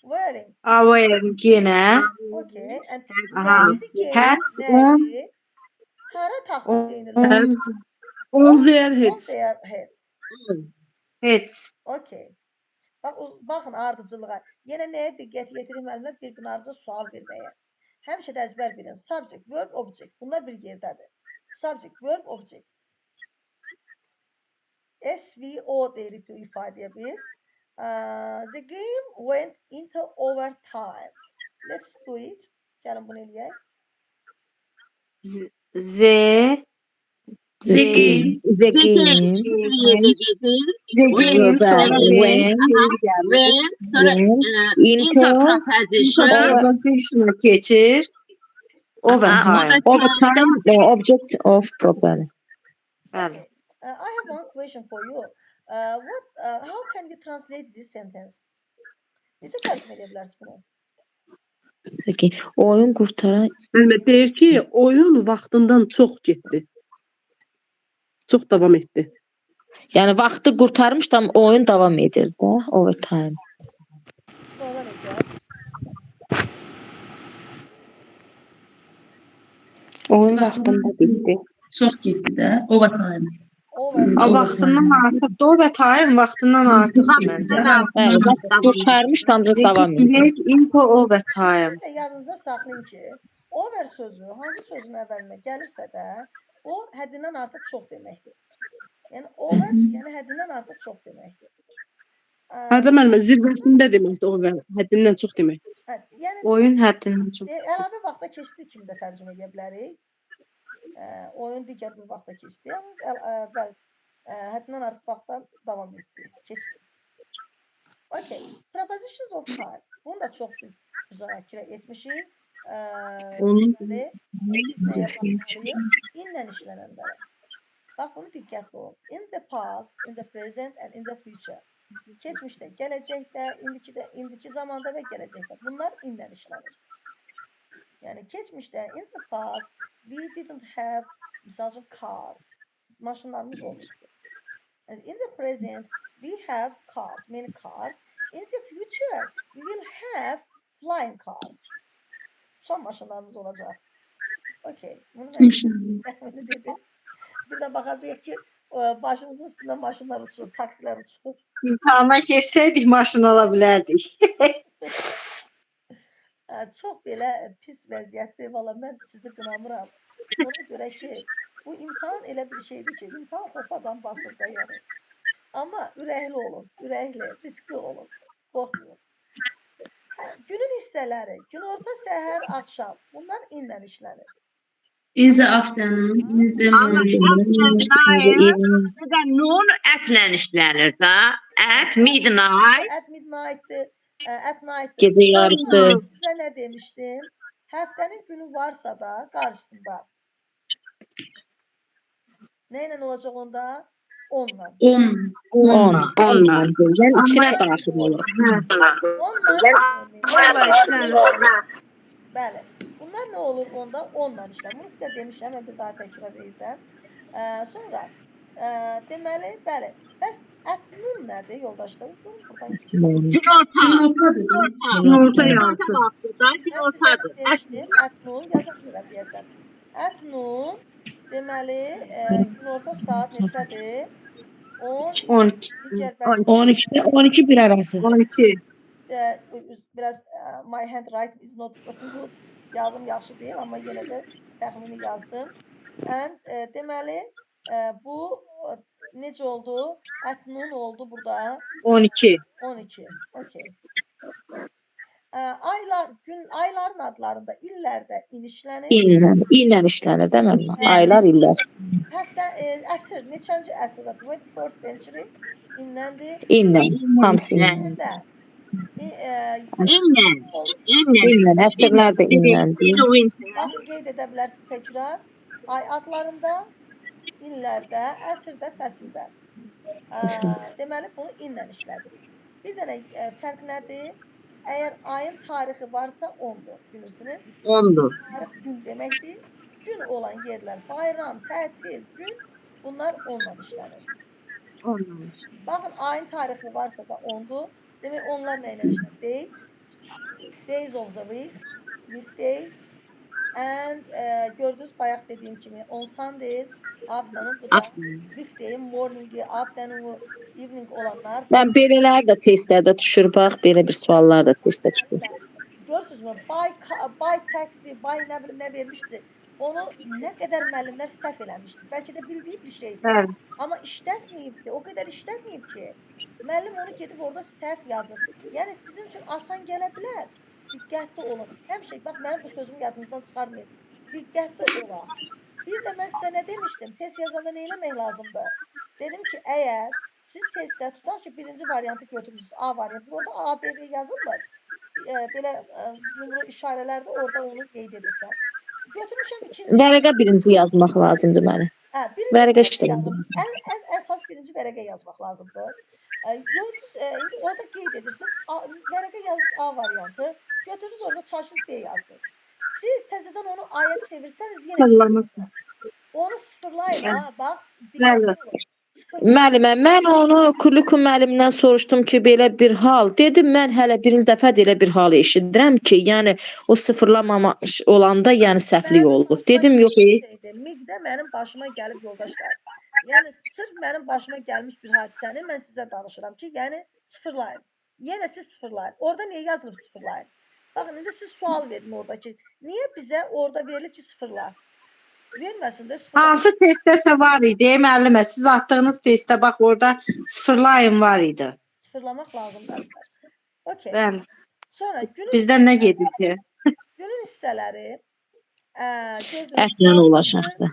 wearing. Are wearing yine. Okay. And Aha. nədir Hats nədir? Hara taxıl geyinirlər? On their On heads. their heads. Hats. Okay. Baxın ardıcılığa. Yenə nəyə diqqət yetirin müəllimlər? Bir-birinin ardıcı sual verməyə. Həmişə də əzbər bilin. Subject, verb, object. Bunlar bir yerdədir. Subject, verb, object. SVO deyirik bu ifadəyə biz. The game went into overtime. Let's do it. Gəlin bunu eləyək. The The game. The game. The game sonra When went Sonra into preposition. preposition keçir. Overtime. overtime the object of problem. Bəli. I have one question for you. How can you translate this sentence? Necə tərcümə edə bilərsiniz bunu? Peki, oyun qurtaran Müəllimə deyir ki, oyun vaxtından çox getdi. Çox davam etdi. yəni vaxtı qurtarmışdı amma oyun davam edir də overtime. Sonra necə? Oyun vaxtında bitdi. Çox getdi də. Overtime. Overtime. Vaxtından artıq da overtime vaxtından artıqdır məncə. Bəli, vaxt qurtarmışdı amma davam The edir. game went into overtime. Bir də yadınızda saxlayın ki, over sözü hansı sözün əvvəlinə gəlirsə də, o həddindən artıq çox deməkdir. Yəni over, yəni həddindən artıq çox deməkdir. Hətta müəllimə zirvəsində deməkdir o və həddindən çox demək. Yəni Oyun həddindən çox. əlavə vaxta keçdi kimi də tərcümə edə bilərik. Oyun digər bir vaxta keçdi, amma bəli, həddindən artıq vaxtdan davam etdi, keçdi. Okay, prepositions of time. Bunu da çox biz müzakirə etmişik. Deməli, biz nəyə baxmalıyıq? İnlə işlənənlərə. Bax, bunu diqqətli olun. In the past, in the present and in the future. Keçmişdə, gələcəkdə, indiki zamanda və gələcəkdə. Bunlar inlə işlənir. Yəni, keçmişdə, in the past, we didn't have, misal üçün, cars. Maşınlarımız olmuşdu. And in the present, we have cars, many cars. In the future, we will have flying cars. Son maşınlarımız olacaq. Okay. Bunu mən dedim. Bir də baxacaq ki, başımızın üstündə maşınlar uçur, taksilər uçur. İmtahana keçsəydik maşın ala bilərdik. Çox belə pis vəziyyətdir. Valla mən sizi qınamıram. Ona görə ki, bu imtahan elə bir şeydir ki, imtahan xopadan basır da yəni. Amma ürəkli olun, ürəkli, riskli olun, qorxmayın. Günün hissələri, günorta, səhər, axşam. Bunlar inlə işlənir. In the afternoon, in the morning. Nun ətlə işlənir da. At midnight. At midnight-dir, at night-dir. Gecə yarısı. Sizə nə demişdim? Həftənin günü varsa da qarşısında. Nə ilə olacaq onda? Onla. 10. Yəni içinə daxil olur. Onla işlənir. Bəli. Bunlar nə olur onda? Onla işlənir. Bunu sizə demişəm, mən bir daha təkrar edirəm. Sonra deməli, bəli. Bəs ətnun nədir yoldaşlar? Buradan Günorta yarısı. mən sizə demişdim, ətnun yazıq bilirəm deyəsən. Ətnun deməli günorta saat neçədir? 12. Digər 12 bir arası. 12. Biraz my handwriting is not good. Yazım yaxşı deyil, amma yenə də təxmini yazdım. And deməli bu necə oldu? Ətnun oldu burada. 12. 12. Okay. Ayların adlarında illərdə inişlənir. İllə işlənir də müəllimə. Aylar, illər. Həftə, əsr, neçənci əsrdə? 21st century inləndir. İllə. Hamısı illə. Illərdə. İllə. Əsrlər də illəndir. Baxın, qeyd edə bilərsiniz təkrar. Ay adlarında, illərdə, əsrdə, fəsildə. Deməli, bunu illə işlədirik. Bir dənə fərq nədir? Əgər ayın tarixi varsa 10'dur, bilirsiniz. 10'dur. Tarix gün deməkdir. Gün olan yerlər, bayram, tətil, gün, bunlar 10'la işlənir. Baxın, ayın tarixi varsa da 10'dur. Demək, onlar nə ilə işlənir? Date, days of the week, weekday, and gördünüz, bayaq dediyim kimi, on Sundays, afternoon, bu da weekday, morning, afternoon, evening olanlar. Mən belələr də testlərdə düşür, bax, belə bir suallar da testdə düşür. Görürsünüzmü? Buy taxi, buy nə bilim nə vermişdi. Onu nə qədər müəllimlər səhv eləmişdi. Bəlkə də bildiyi bir şeydir. Bəli. Amma işlətməyibdi. O qədər işlətməyib ki. Müəllim onu gedib orada səhv yazır. Yəni sizin üçün asan gələ bilər. Diqqətli olun. Həmişə bax mənim bu sözümü yadınızdan çıxarmayın. Diqqətli olun. Bir də mən sizə nə demişdim? Test yazanda nə etmək lazımdır? Dedim ki, əgər siz testdə tutaq ki, birinci variantı götürmüsünüz, A variantı. Orada A, B, B yazılmır. Belə yumru işarələrdə orada onu qeyd edirsən. Götürmüşəm ikinci. Vərəqə birinci yazmaq lazımdır mənə. Hə, Vərəqə birinci işlədim. ən əsas birinci vərəqə yazmaq lazımdır. Gördünüz, indi orada qeyd edirsiniz. Vərəqə yazırsınız A variantı. Götürürsünüz orada çalışırsınız B yazdınız. Siz təzədən onu A-ya çevirsəniz yenə onu sıfırlayın ha. Bax, diqqətli olun. Müəllimə, mən onu Kulikun müəllimdən soruşdum ki, belə bir hal. Dedim, mən hələ birinci dəfə də elə bir hal eşidirəm ki, yəni o sıfırlamamış olanda yəni səhvlik olur. Dedim, yox. MİQ-də mənim başıma gəlib yoldaşlar. Yəni sırf mənim başıma gəlmiş bir hadisəni mən sizə danışıram ki, yəni sıfırlayın. Yenə siz sıfırlayın. Orada niyə yazılıb sıfırlayın? Baxın, indi siz sual verin oradakı. Niyə bizə orada verilib ki, sıfırla? Verməsin də sıfırla. Hansı testdəsə var idi, müəllimə? Siz atdığınız testdə bax orada sıfırlayın var idi. Sıfırlamaq lazımdır. Okey. Bəli. Sonra günün Bizdən nə gedir ki? Günün hissələri Əslən ulaşaqdır.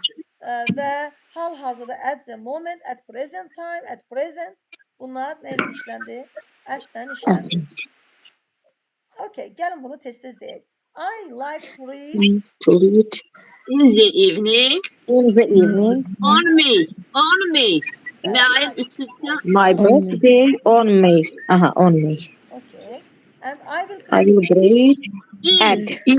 Və hal-hazırda at the moment, at present time, at present bunlar nə ilə işləndi? At-dən işləndi. Okey, gəlin bunu tez-tez deyək. I like to read. In the evening. In the evening. On me. On me. Ve ayın üstünde. My birthday on May. Aha, on May. Okay. And I will read at. In.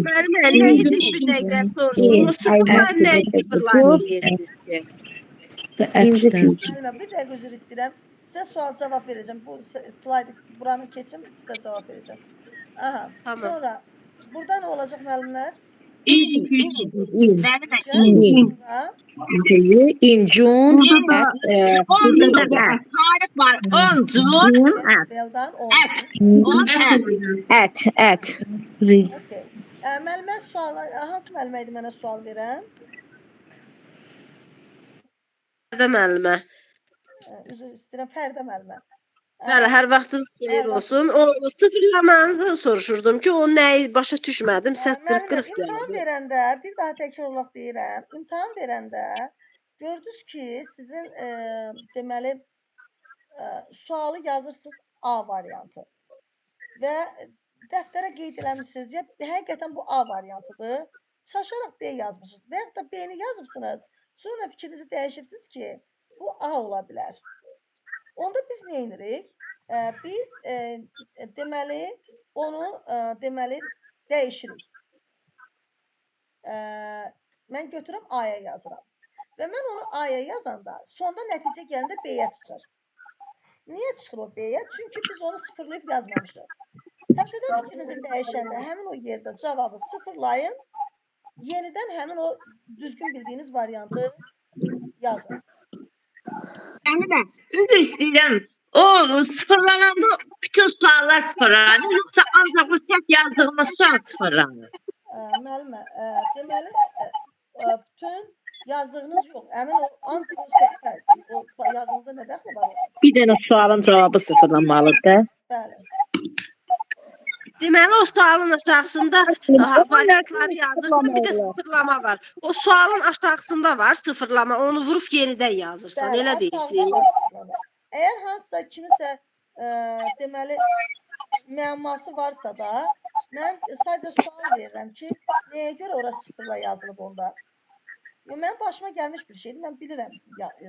Müəllimə, nə ediniz bir dəqiqə soruşun. O sıfırlar nə sıfırlar deyirsiniz ki? Müəllimə, bir dəqiqə üzr istəyirəm. Sizə sual cavab verəcəm. Bu slaydı buranı keçim, sizə cavab verəcəm. Aha. Tamam. Sonra burada nə olacaq müəllimlər? In June at. Burada da tarih var. 10 June at. Beldan 10. At. Okay. Müəllimə sual, hansı müəllimə idi mənə sual verən? Fərdə müəllimə. Üzr istəyirəm, Fərdə müəllimə. Bəli, hər vaxtınız xeyir olsun. O sıfırlamanızı soruşurdum ki, o nəyi başa düşmədim. Səs 40 İmtahan gəldi. verəndə, bir daha təkrar olaraq deyirəm, imtahan verəndə gördünüz ki, sizin deməli sualı yazırsınız A variantı və dəftərə qeyd eləmişsiniz ya, həqiqətən bu A variantıdır. Çaşaraq B yazmışsınız və yaxud da B-ni yazıbsınız, sonra fikrinizi dəyişirsiniz ki, bu A ola bilər. Onda biz nə edirik? Biz deməli onu deməli dəyişirik. Mən götürüb A-ya yazıram. Və mən onu A-ya yazanda sonda nəticə gələndə B-yə çıxır. Niyə çıxır o B-yə? Çünki biz onu sıfırlayıb yazmamışıq. Təzədən fikrinizi dəyişəndə həmin o yerdə cavabı sıfırlayın. Yenidən həmin o düzgün bildiyiniz variantı yazın. Yani üzr istəyirəm. O sıfırlananda bütün suallar sıfırlanır. Yoksa ancak o tek yazdığımız sual sıfırlanır. Müəllimə, deməli bütün yazdığınız yox. Əmin ol, ancaq o səhvdir. O yazdığınızda nə dəxli var? Bir dənə sualın cavabı sıfırlanmalıdır da. Bəli. Deməli o sualın aşağısında variantlar yazırsan, bir də sıfırlama var. O sualın aşağısında var sıfırlama. Onu vurub yenidən yazırsan. Bəli, Elə aşağıda deyirsən. var sıfırlama. Əgər hansısa kimisə deməli müəmması varsa da, mən sadəcə sual verirəm ki, nəyə görə ora sıfırla yazılıb onda? Mənim başıma gəlmiş bir şeydir. Mən bilirəm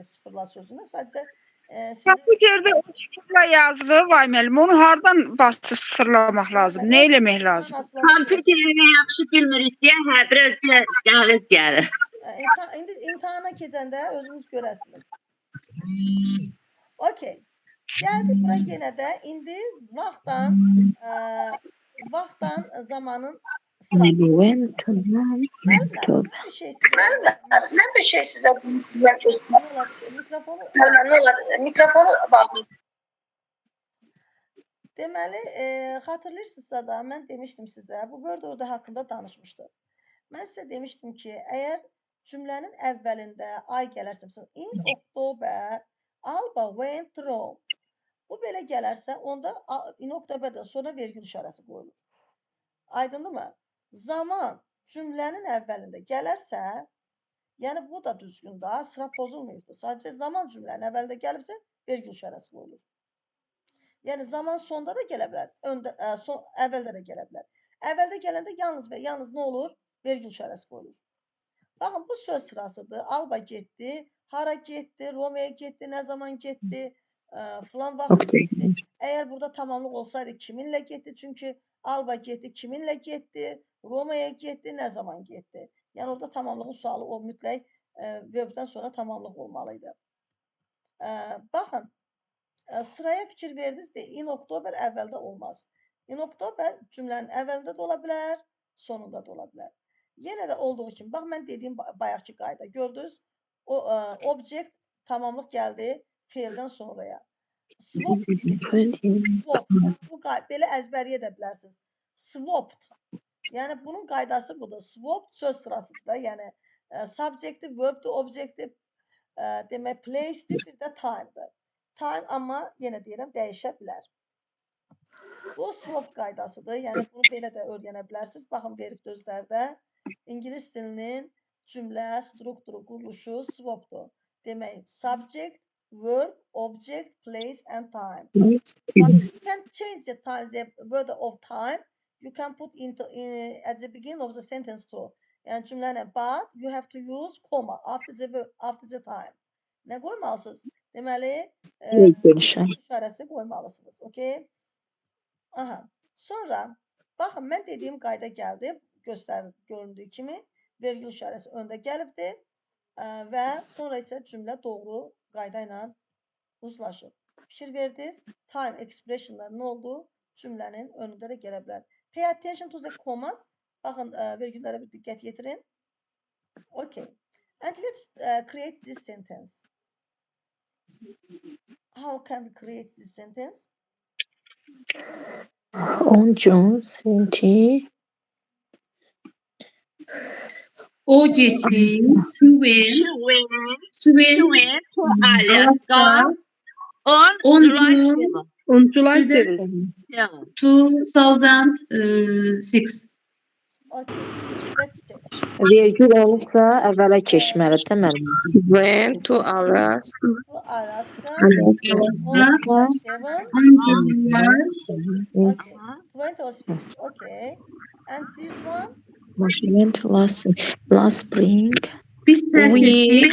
sıfırla sözünü. Sadəcə sizin Kompüterdə o sıfırla yazılır, vay müəllim. Onu hardan basıb sıfırlamaq lazım? Nə eləmək lazım? Kompüterini yaxşı bilmirik deyə hə biraz gəlir. İndi imtahana keçəndə özünüz görəsiniz. Okey. Gəldik bura yenə də indi vaxtdan zamanın sırası. Ben bir şey size mikrofonu bağlayayım. Deməli, xatırlayırsınızsa da mən demişdim sizə, bu word order haqqında danışmışdıq. Mən sizə demişdim ki, əgər cümlənin əvvəlində ay gələrsə, in October, Alba went to Rome. Bu belə gələrsə, onda in October'dən sonra vergül işarəsi qoyulur. Aydındır mı? Zaman cümlənin əvvəlində gələrsə, yəni bu da düzgün da, sıra pozulmayıbdır. Sadəcə zaman cümlənin əvvəlində gəlibsə, vergül işarəsi qoyulur. Yəni zaman sonda da gələ bilər, əvvəldə də gələ bilər. Əvvəldə gələndə yalnız və yalnız nə olur? Vergül işarəsi qoyulur. Baxın, bu söz sırasıdır. Alba getdi, hara getdi, Romaya getdi, nə zaman getdi, filan vaxt getdi. Əgər burada tamamlıq olsaydı kiminlə getdi? Çünki Alba getdi, kiminlə getdi, Romaya getdi, nə zaman getdi? Yəni orada tamamlığın sualı o mütləq verbdən sonra tamamlıq olmalıydı. Baxın, sıraya fikir verdiniz de in October əvvəldə olmaz. In October cümlənin əvvəlində də ola bilər, sonunda da ola bilər. Yenə də olduğu kimi, bax mən dediyim bayaqki qayda gördünüz. O object tamamlıq gəldi feildən sonraya. Swap, bu belə əzbərləyə də bilərsiniz. Swapped. Yəni bunun qaydası budur. Swap söz sırasıdır da. Yəni subjective, verbdir, objective, demək placedir, bir də time'dır. Time amma yenə deyirəm dəyişə bilər. Bu swap qaydasıdır. Yəni bunu belə də öyrənə bilərsiniz. Baxın verib gözlərdə. İngilis dilinin cümlə, strukturu, quruluşu swapdur. Demək subject, verb, object, place and time. But you can change the time, the word of time. You can put at the beginning of the sentence too. Yəni cümləni but you have to use comma after the time. Nə qoymalısınız? Deməli, işarəsi qoymalısınız. Okay? Aha. Sonra baxın mən dediyim qayda gəldi. Göründüyü kimi vergül işarəsi öndə gəlibdir və sonra isə cümlə doğru qayda ilə uzlaşır. Fikir verdiniz, time expressionlar nə oldu? Cümlənin önündə də gələ bilər. Pay attention to the commas. Baxın, vergüllərə bir diqqət yetirin. Okay. And let's create this sentence. How can we create this sentence? On June 20. O getdi, she went to Alaska on July 7. 2006. Okay. Let's check. Vergül olursa əvvələ keçməlidir, deməli. Went to Alaska. To Alaska. Alaska. On 7. Okay. 26. Okay. And this one? Went last spring. Biz səhv etdik.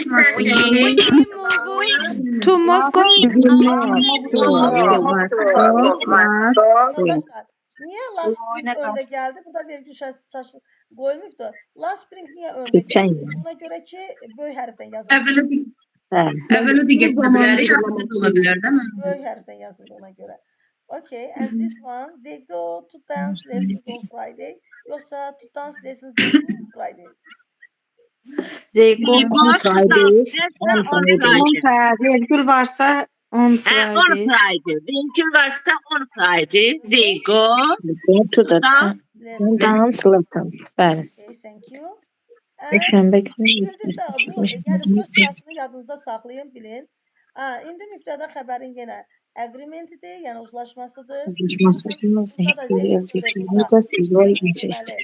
Niyə last spring öndə gəldi? Burada vergül işarəsi qoyulmuşdu. Last spring niyə öndə gəldi? Ona görə ki, böyük hərfdən yazılır. Əvvələ diqqət bilərik, ola bilər, değil mi? Böyük hərfdən yazılır ona görə. Okay, and this one, they go to dance lessons on Friday. Yoxsa to dance lessons on Friday. They go on Friday. Virgül varsa on Friday. On Friday. Virgül varsa on Friday. They go to the dance lessons. Bəli. Okay, thank you. Şənbə günü. Bildinizdə bu, yəni söz sırasını yadınızda saxlayın, bilin. İndi mübtəda xəbərin yenə agreementidir, yəni uzlaşmasıdır.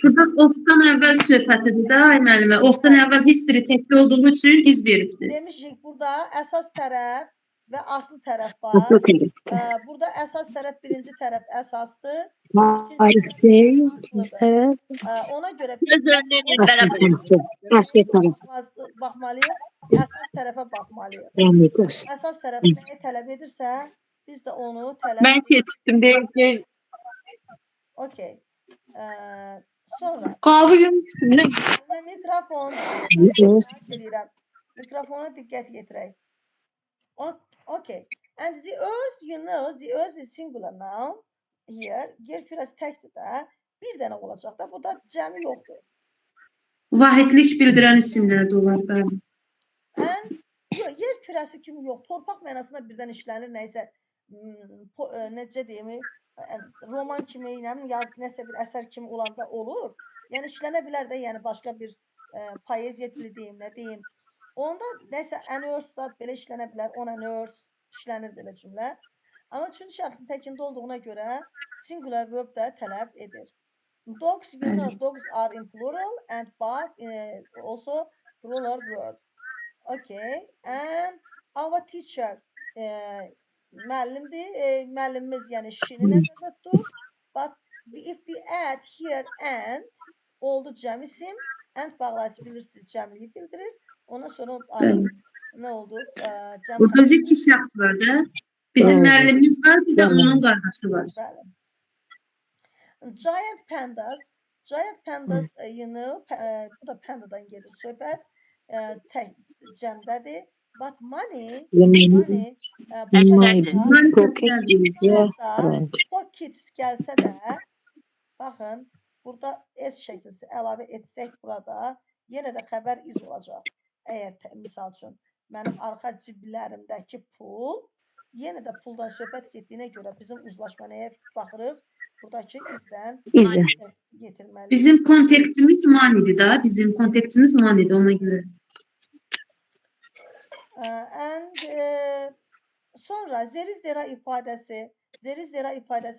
Burada ofdan əvvəl söhbətidir də, ay müəllimə. Ofdan əvvəl history təkli olduğu üçün iz veribdir. Demişik burada əsas tərəf və aslı tərəf var. Burada əsas tərəf birinci tərəf əsasdır. Ona görə biz baxmalıyıq, əsas tərəfə baxmalıyıq. Əsas tərəf nəyi tələb edirsə, biz də onu tələb Mən keçdim. Okey. Sonra Qavı yumuşum. Mikrofona diqqət yetirək. Okay. And the earth, you know, the earth is singular now. Here, yer kürəsi təkdir də. Bir dənə olacaq da. Bu da cəmi yoxdur. Vahidlik bildirən isimlər də olar, bəli. And yer kürəsi kimi yox. Torpaq mənasında birdən işlənir. Nəysə, necə deyim, roman kimi, nəsə bir əsər kimi olanda olur. Yəni işlənə bilər də, yəni başqa bir poeziya dili deyim, nə deyim. Onda nəsə an earth zat belə işlənə bilər. On an earth işlənir belə cümlə. Amma üçüncü şəxsin təkində olduğuna görə singular verb də tələb edir. Dogs, you know, dogs are in plural and bark also plural verb. Okay. And our teacher müəllimdir. Müəllimimiz yəni şini nəzərdə tutur. But if we add here and oldu cəm isim, and bağlayıcı bilirsiniz cəmliyi bildirir. Ondan sonra nə oldu? Burada iki şəxs var da. Bizim müəllimimiz var, bir də onun qardaşı var. Giant pandas, you know, bu da pandadan gedir söhbət. Tək cəmdədir. But money pockets gəlsə də, baxın, burada S şəklisi əlavə etsək burada, yenə də xəbər iz olacaq. Əgər misal üçün, mənim arxa ciblərimdəki pul, yenə də puldan söhbət getdiyinə görə bizim uzlaşma nəyə baxırıq? Buradakı izdən getirməliyik. Bizim kontekstimiz manidir da, ona görə. Sonra zeri-zera ifadəsi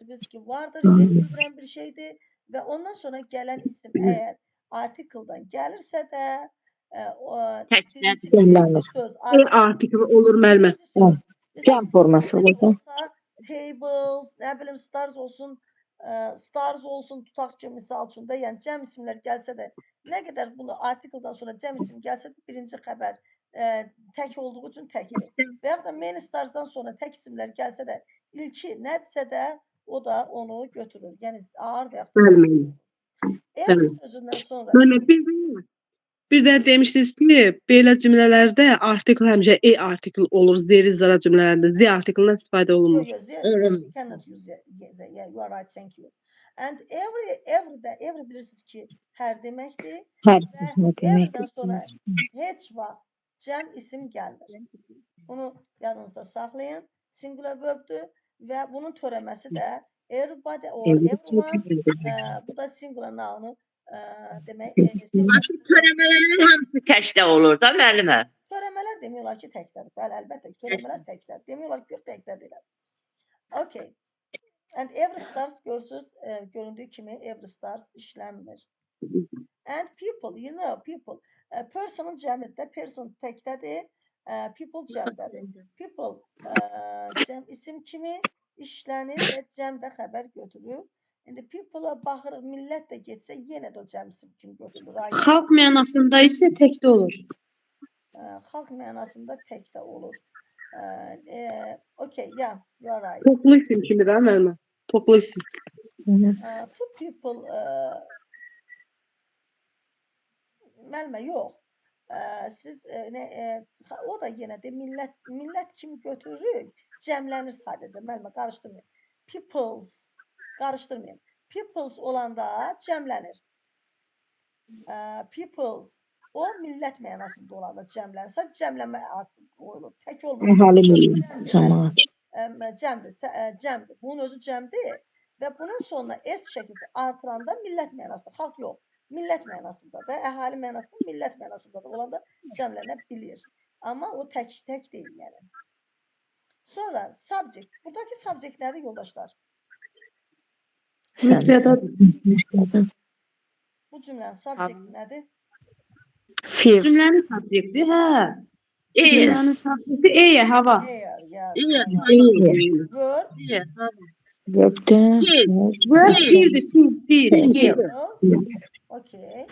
biz ki vardır, yer bildirən bir şeydir və ondan sonra gələn isim əgər artikeldan gəlirsə də Artikel olur müəllimə. Cəm forması olur da. Tables, nə bilim stars olsun, tutaq ki misal üçün də, yəni cəm isimlər gəlsə də, nə qədər bunu artikeldan sonra cəm isim gəlsə də birinci xəbər tək olduğu üçün təkdir. Və yaxud da many starsdan sonra tək isimlər gəlsə də ilki nədirsə də o da onu götürür. Yəni ağır və yaxud da sözündən sonra bir də demişdiniz ki, belə cümlələrdə artikel həmişə artikel olur, zeri-zara cümlələrdə z artikeldən istifadə olunmur. You cannot use yeah, you are right, thank you. And every bilirsiniz ki, hər deməkdir. Everydən sonra heç vaxt cəm isim gəlmir. Bunu yadınızda saxlayın. Singular verbdir və bunun törəməsi də everybody or everyone, bu da singular noun demək. Törəmələrin hamısı təkdə olur da müəllimə. Törəmələr demiyorlar ki təkdədir. Bəli, əlbəttə ki, törəmələr təkdədir. Demiyorlar ki, təkdədirlər. Okay. And every stars görürsünüz, göründüyü kimi every stars işlənmir. And people, you know, people. Person'ın cəmidir. Person təkdədir. People cəmdədir. People cəm isim kimi işlənir və cəmdə xəbər götürür. İndi people'a baxırıq, millət də getsə yenə də o cəm isim kimi götürülür. Xalq mənasında isə təkdə olur. Xalq mənasında təkdə olur. Okay, yeah, you are right. Toplu isim kimi də müəllimə. Toplu isim. Two people müəllimə yox. Siz o da yenə də millət kimi götürürük. Cəmlənir sadəcə. Müəllimə qarışdırmayın. Peoples qarışdırmayın. Peoples olanda cəmlənir. Peoples o millət mənasında olanda cəmlənir. Sadəcə cəmlənmə artıq qoyulur. Tək olmur. Cəmdir. Bunun özü cəmdir və bunun sonuna S şəkilsi artıranda millət mənasında. Xalq yox. Millət mənasında da, əhali mənasında, millət mənasında da olanda cəmlənə bilir. Amma o tək deyil yəni. Sonra subject. Buradaki subject nədir yoldaşlar? Mübtəda. Bu cümlənin subjecti nədir? Feels. Cümlənin subjekti, hə. Cümlənin Is. subjekti eyə, hava. Air, yeah. Is. Verb, Verb-də. Verb fiildir, fiil. was. Okay.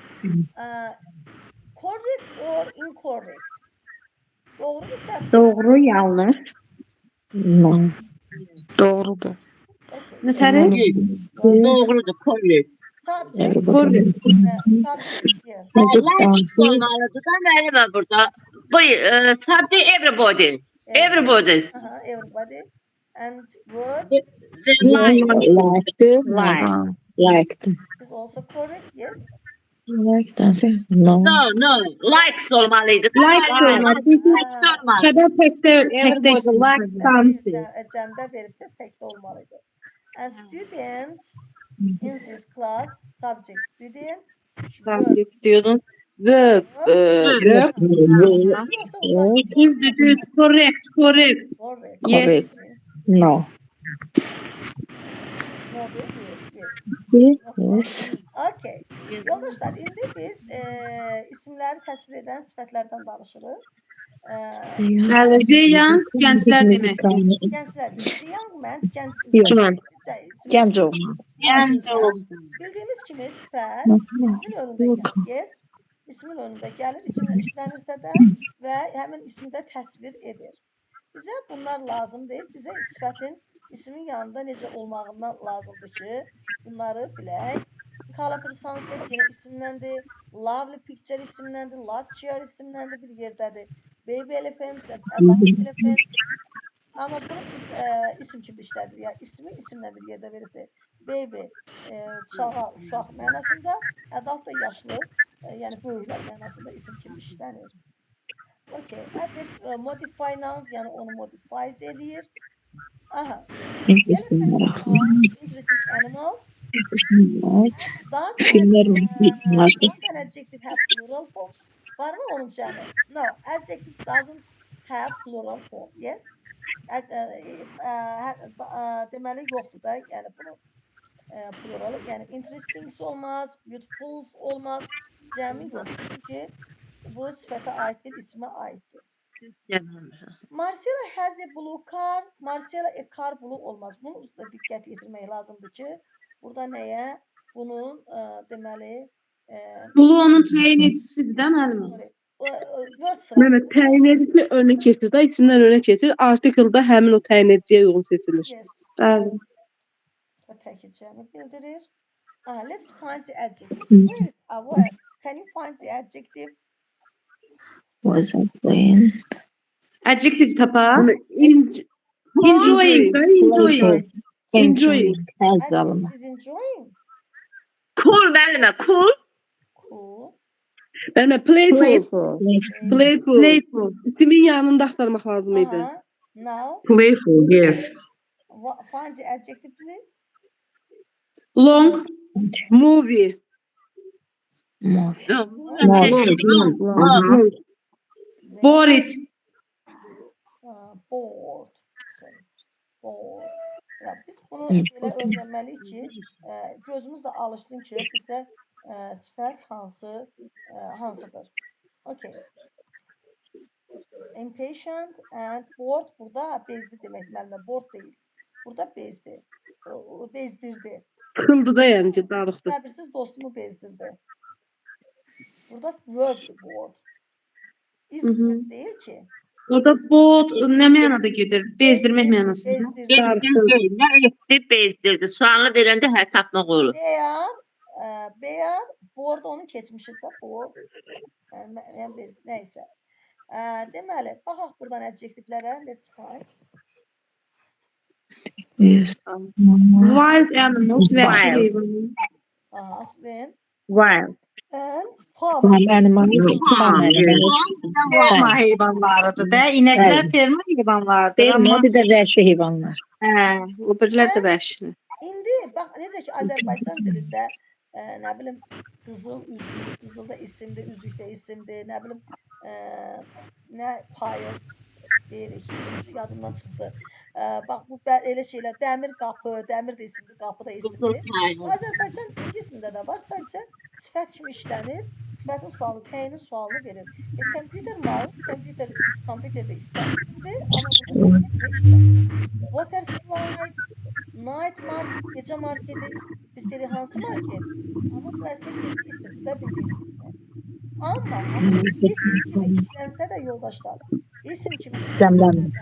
Correct or incorrect? Doğru mu səhv? Doğru, yanlış. No. Doğrudur. Okay. Nəsəri? Doğrudur, correct. Subject, Correct. subject here. Like olmalıdır da müəllimə burada. Bu subject everybody. Everybody's. Everybody. And verb Like. Like'dır. Like. Like'dır. is also correct, yes. Like-dansa no. No. Likes olmalıydı. Like olmalı. olmalı. Şəbə təkdə Everybody likes dancing. Cəmdə verib də təkdə olmalıydı. And students in this class, subject students. Subject student. Verb. Verb. Yoxsa orada Düzdür, correct. correct. Yes. No. No değil, yes. Yes. Okay. Yoldaşlar, indi biz isimləri təsvir edən sifətlərdən danışırıq. Zeyan gənclər deməkdir. Gənclər, the young man, Gənc oğlan. Gənc oğlan. Bildiyimiz kimi sifət ismin önündə gəlir. Yes. İsmin önündə gəlir, isimlə işlənirsə də və həmin ismi də təsvir edir. Bizə bunlar lazım deyil. Bizə sifətin ismin yanında necə olmağından lazımdır ki, bunları bilək. Colorful sunset yenə isimləndir. Lovely picture isimləndir. Large chair isimləndir, bir yerdədir. Baby elephant, adult elephant. Amma bunu biz isim kimi işlədir. Yəni ismi isimlə bir yerdə veribdir. Baby uşaq mənasında, adult da yaşlı, yəni böyüklər mənasında isim kimi işlənir. Okay. Adject modify nouns, yəni onu modify eləyir. Aha. Interesting animals. Filmlər Does an adjective have plural form? Var mı onun cəmi? No, adjective doesn't have plural form. Yes. Deməli yoxdur da, yəni bunu pluralı, yəni interesting olmaz, beautiful olmaz, cəmi yoxdur. Çünki bu sifətə aiddir, ismə aiddir. Marcela has a blue car. Marcela a car blue olmaz. Bunun üstə diqqət yetirmək lazımdır ki, burada nəyə? Bunun deməli Blue onun təyin edicisidir də müəllim. Məhəmməd, təyin edici önə keçir də, isimdən önə keçir. Artikeldə həmin o təyin ediciyə uyğun seçilir. Yes. Bəli. Təkcəmi bildirir. Let's find the adjective. Where is our? Can you find the adjective? Was I playing? Adjective tapar. Enjoying. Enjoying. Adjective is enjoying. Cool müəllimə, cool. Cool. Müəllimə, playful. İsmin yanında axtarmaq lazım idi. Now. Playful, yes. Find the adjective, please. Long. Movie. Bored. Bored. Bored. Ya biz bunu belə öyrənməliyik ki, gözümüz də alışsın ki, bizə sifət hansıdır. Okay. Impatient and bored burada bezdi demək müəllimə, bored deyil. Burada bezdi. Bezdirdi. Sıxıldı da yəni ki, darıxdı. Səbirsiz dostumu bezdirdi. Burada verb bored. Is deyil ki. Orada bored nə mənada gedir? Bezdirmək mənasında. Nə etdi, bezdirdi. Sualını verəndə hə tapmaq olur. Bear, bored onun keçmişidir. Bored. Nəysə. Deməli, baxaq buradan adjektivlərə. Let's find. Yes. Wild animals. Vəhşi heyvanlar. Aslında. Wild. And Animals. Ferma heyvanlarıdır da. İnəklər ferma heyvanlardır. Amma Bir də vəhşi heyvanlar. o birilər də vəhşidir. İndi bax necə ki Azərbaycan dilində nə bilim qızıl üzük, qızıl da isimdir, üzük də isimdir, nə bilim nə payız, deyirik. Yadımdan çıxdı. Bax bu elə şeylər, dəmir qapı, dəmir də isimli, qapı da isimli. Azərbaycan ingilisində də var, sadəcə sifət kimi işlənir. Sifətin sualını, K-nin sualını verir. Computer mouse, kompüterdə sifət kimdir, amma burada sifət kimi işlənir. Water slide, night market, gecə marketi. Biz deyirik hansı market? Amma bu əslində gecə istiqdə bildiyiniz kimi. Amma isim kimi işlənsə də yoldaşlar, isim kimi işlənsə də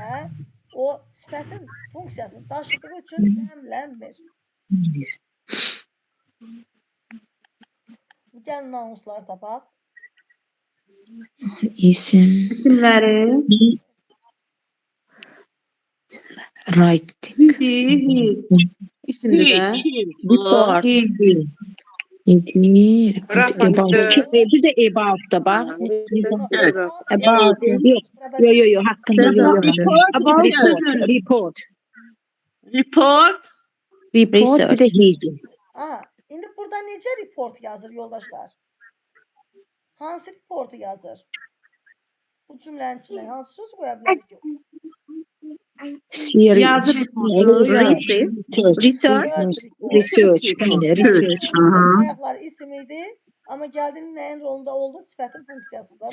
o sifətin funksiyasını daşıdığı üçün cəmlənmir. Gəlin anonsları tapaq. İsimləri. Writing. İsimli də. Report. Bir de about da bak. About. Yo, hakkında yok. About report. Report. Bir de heading. Aha, indi burada necə report yazır yoldaşlar? Hansı reportu yazır? Bu cümlənin içində hansı söz qoya bilərik ki? Yazı reportu. Research. Ayaqlar isim idi, amma gəldiyinin nəyin rolunda oldu? Sifətin funksiyasında.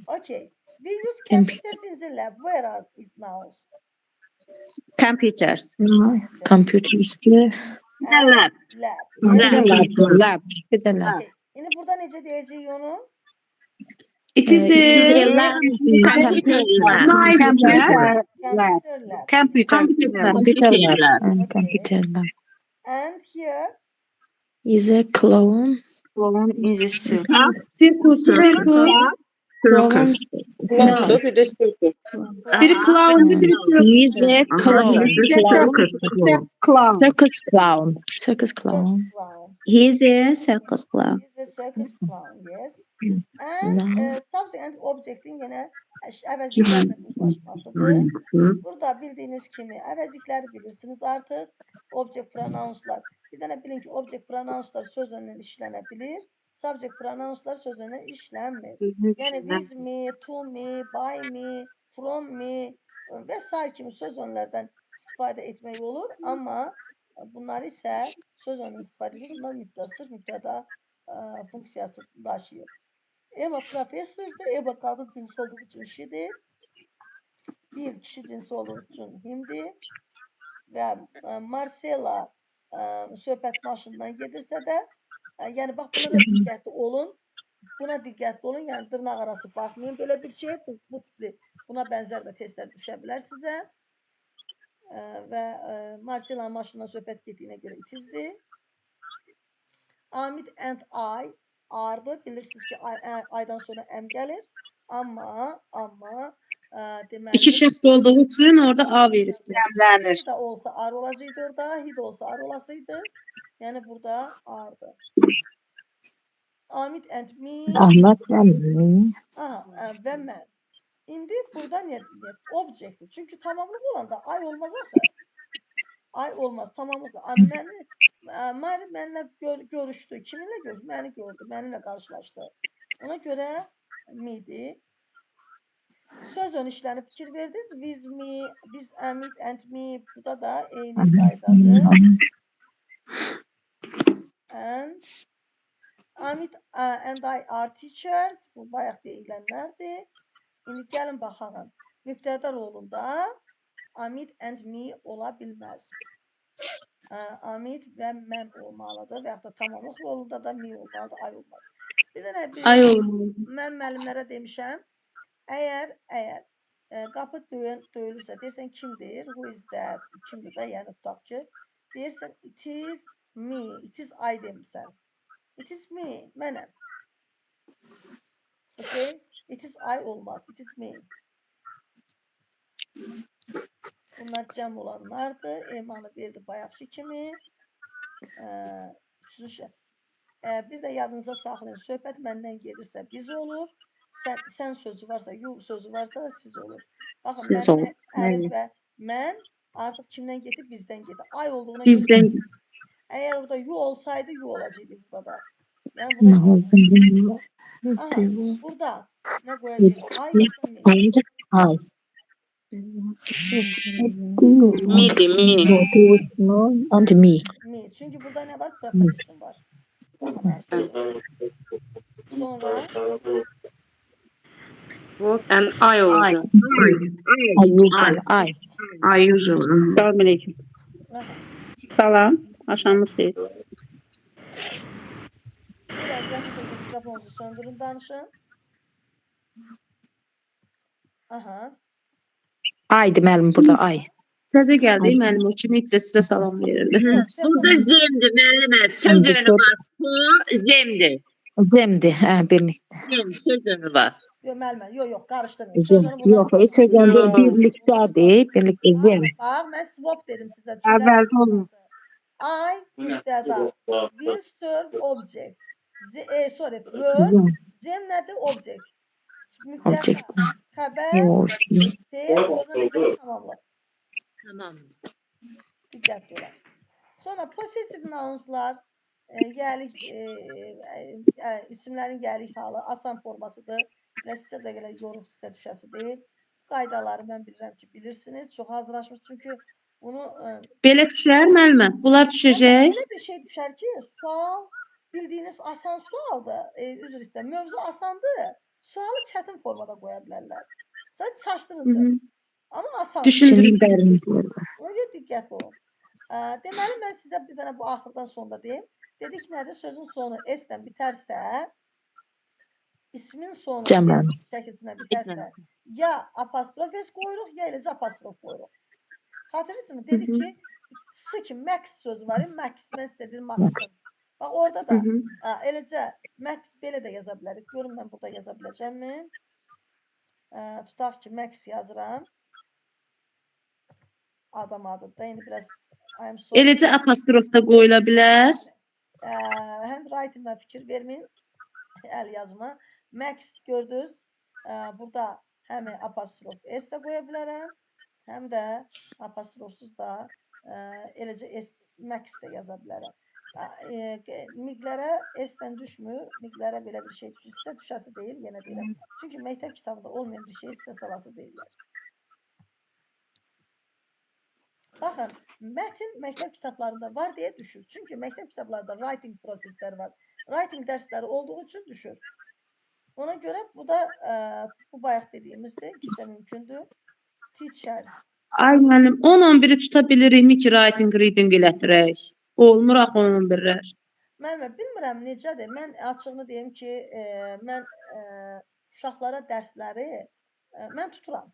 Okay. We use computers in the lab. Where are it now? Computers. Lab. Lab. Bir de lab. Okay. İndi burada necə deyəcəyik onu? It is a Computer lab. Computer lab. And here Is a clown. circus. Clown. Bir clown, bir Is a clown. Circus clown. Circus clown. clown. He's a circus clown. Is a circus clown, yes. And subject and object'in yenə əvəzliklərlə uzlaşmasıdır. Burada bildiyiniz kimi əvəzlikləri bilirsiniz artıq. Object pronounslar. Bir dənə bilin ki, object pronounslar söz önündən işlənə bilir. Subject pronounslar söz önündən işlənmir. Yəni with me, to me, by me, from me və sair kimi söz önlərdən istifadə etmək olur. Amma bunlar isə söz önündən istifadə edir. Bunlar mübtəda, sırf mübtəda funksiyası daşıyır. Emma professordur. Emma qadın cinsi olduğu üçün kişidir. Bir kişi cinsi olduğu üçün himdir. Və Marcella söhbət maşından gedirsə də, yəni bax buna da diqqətli olun. Buna diqqətli olun, yəni dırnaq arası baxmayın. Belə bir şey, bu tipli, buna bənzər də testlər düşə bilər sizə. Və Marcella maşından söhbət getdiyinə görə itizdir. Amid and I, ardı. Bilirsiniz ki, aydan sonra əm gəlir. Amma deməli... İki şəxs olduğu üçün orada A verirsin. He da olsa ar olacaqdı orada, he de olsa ar olasıydı. Yəni burada ardı. Amid and me. Ahmet ve me. Və mən. İndi burada nə? Objektiv. Çünki tamamlıq olanda ay olmaz axı. Ay olmaz, tamamlıq. Mari mənimlə görüşdü. Kiminlə görüşdü? Məni gördü, mənimlə qarşılaşdı. Ona görə me'dir. Söz ön işlənib fikir verdiniz. With me, biz Amid and me. Burada da eyni qaydadır. And Amid and I are teachers. Bu bayaq deyilənlərdir. İndi gəlin baxalım. Mübtəda rolunda Amid and me ola bilməz. Amid və mən olmalıdır və yaxud da tamamlıq rolunda da me olmalıdır, ay olmaz. Bir dənə mən müəllimlərə demişəm, əgər qapı döyülürsə, deyirsən kimdir? Who is that? Kimdir də? Yəni tutaq ki, deyirsən it is me, it is I demirsən. It is me, mənəm. Okay? It is I olmaz, it is me. Bunlar cəm olanlardır. Emanı verdi bayaqki kimi. Üçüncü. Bir də yadınıza saxlayın. Söhbət məndən gedirsə biz olur. Sən sözü varsa, you sözü varsa da siz olur. Baxın, mənim ərif və mən artıq kimdən gedir? Bizdən gedir. Ay olduğuna Bizdən. Əgər orada you olsaydı, you olacaqdı burada. Yəni burada nə qoyacaqdı? Ay yoxsa me? Ay. Midi, mi. And me. Mi. Çünkü burada ne var? Preposition var. Bakın ha, söz var. Sonra And ay olacaq. Ay. Ayuzu. Selamünaleyküm. aha. Salam. Axşamınız xeyir. Biraz yaxşıca mikrofonunuzu söndürün, danışın. Aha. Aydı müəllim burada ay. Təzə gəldi müəllim o kimi heç sizə salam verirdi. Burada zemdir, müəllimə. Söz önü var. Bu zemdir. Zemdi. Birlikdə. Zem, söz önü var. Yok müəllimə, yok karıştırmayın. Zem. Sözünü buna Yox, sözəndə birlikdədir. Birlikdə zem. Bak, ben swap dedim size. Əvvəldə olmur. I mübtəda. Will serve object. Sorry, verb. Zem nedir? Object. Mübtəda. Object. Xəbər. Yox. Fe'l. Orada ne gelir? Tamamlar. Tamam. Diqqətli olun. Sonra possessive nounslar gəlik isimlərin gəlik halı asan formasıdır. Və sizə də belə yoruq sizə düşəsi deyil. Qaydaları mən bilirəm ki, bilirsiniz. Çox hazırlaşmış çünki bunu Belə düşər müəllimə. Bunlar düşəcək. elə bir şey düşər ki, sual bildiyiniz asan sualdır. Üzr istəyirəm. Mövzu asandır. Sualı çətin formada qoya bilərlər. Sadəcə çaşdırıcı. Amma asan. Düşündürücü. Ona görə diqqətli olun. Deməli, mən sizə bir dənə bu axırdan sonda deyim. Dedik nədir? Sözün sonu S-lə bitərsə, ismin sonu Cəmləndi. şəkilsinə bitərsə, ya apostrof S qoyuruq, ya eləcə apostrof qoyuruq. Xatırlayırsınız mı? Dedik ki, S ki, max sözü var. Max, mən sizə dedim maxim. Bax, orada da eləcə max belə də yaza bilərik. Görün, mən burada yaza biləcəmmi? Tutaq ki, max yazıram. Adam adıdır. İndi biraz Eləcə apostrof da qoyula bilər. Handwriting-ə fikir verməyin. Əl yazma. Max gördünüz. Burada həm apostrof S də qoya bilərəm, həm də apostrofsuz da eləcə S, max də yaza bilərəm. Miqlərə S-dən düşmür. Miqlərə belə bir şey düşürsə, düşəsi deyil, yenə deyirəm. Çünki məktəb kitabında olmayan bir şey sizə salası deyirlər. Baxın, mətn məktəb kitablarında var deyə düşür. Çünki məktəb kitablarında writing prosesləri var. Writing dərsləri olduğu üçün düşür. Ona görə bu da bu bayaq dediyimizdir. İkisi də mümkündür. Teachers. Ay müəllim, 10-11-i tuta bilirikmi ki, writing, reading elətdirək? Olmur axı 10-11-lər. Müəllimə, bilmirəm necədir. Mən açığını deyim ki, mən uşaqlara dərsləri mən tuturam.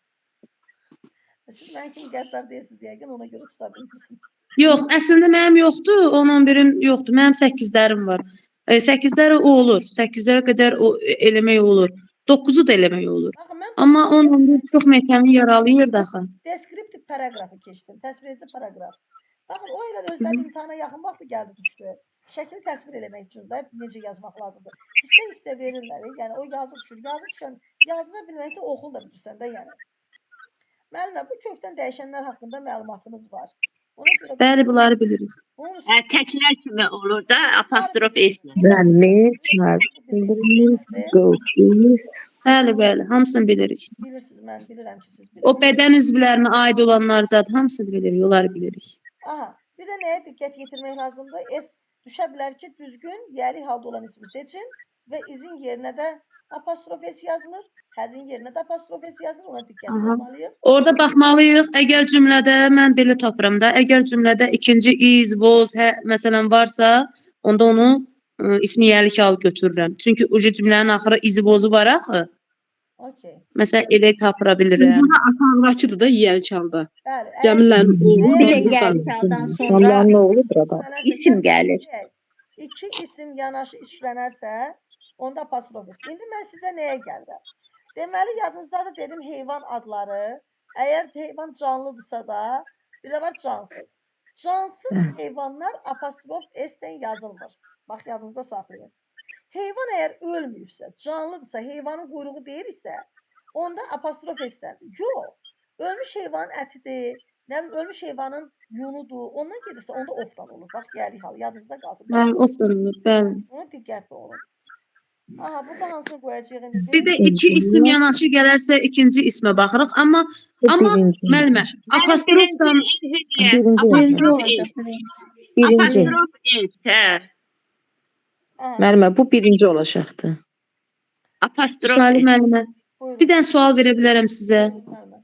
Siz mənim kimi qəddar deyilsiniz yəqin, ona görə tuta bilmirsiniz. Yox, əslində mənim yoxdur, 10-11-in yoxdur. Mənim 8-dərim var. 8-ləri o olur. 8-lərə qədər o eləmək olur. 9-u da eləmək olur. Amma 10-11 çox məktəbi yaralayır da axı. Descriptive paragrafı keçdim. Təsviredici paragraf. Baxın, o elə özləri imtahana yaxın vaxtı gəldi düşdü. Şəkli təsvir eləmək üçün də necə yazmaq lazımdır. Hissə verirlər. Yəni o yazı düşür. Yazı düşən yazına bilməkdə oxul da bilirsən də yəni. Müəllimə, bu kökdən dəyişənlər haqqında məlumatınız var. Bəli, bunları bilirik. Təkrar kimi olur da, apostrof S-lə. Bəli, hamısını bilirik. Bilirsiniz, mən bilirəm ki, siz bilirsiniz. O bədən üzvlərinə aid olanlar zat hamısını bilirik, onları bilirik. Aha, bir də nəyə diqqət yetirmək lazımdır? S düşə bilər ki, düzgün, yəli halda olan ismi seçin və izin yerinə də apostrof S yazılır. Həzin yerinə də apostrof S yazılır, ona diqqət etməliyik. Orada baxmalıyıq. Əgər cümlədə mən belə tapıram da, əgər cümlədə ikinci is, was, məsələn varsa, onda onu ismi yəlik alıb götürürəm. Çünki ucu cümlənin axırı is, was-u var axı. Okay. Məsələn, elə tapıra bilirəm. Burada asanrakıdır da yəlik halda. Bəli. Cəmlərin Bir də yəlik haldan sonra isim gəlir. İki isim yanaşı işlənərsə, onda apostrof S. İndi mən sizə nəyə gəlirəm? Deməli, yadınızda da dedim heyvan adları. Əgər heyvan canlıdırsa da, bir də var cansız. Cansız heyvanlar apostrof S-dən yazılmır. Bax, yadınızda saxlayın. Heyvan əgər ölməyibsə, canlıdırsa, heyvanın quyruğu deyil isə, onda apostrof S-dəndir. Yox, ölmüş heyvanın ətidir, ölmüş heyvanın yunudur. Ondan gedirsə, onda ofdan olur. Bax, gəlik halı, yadınızda qalsın. Bəli, ofdan olur, bəli. Ona diqqətli olun. Aha, burada hansını qoyacağıq indi Bir də biz? iki isim yanaşı gələrsə ikinci ismə baxırıq. Amma müəllimə, apostrofla Birinci olacaq. Birinci. Apostrof S, hə. Aha, Müəllimə, bu birinci olacaqdı. Apostrof Şahin S. müəllimə, buyurun. bir dənə sual verə bilərəm sizə. Buyurun, müəllimə.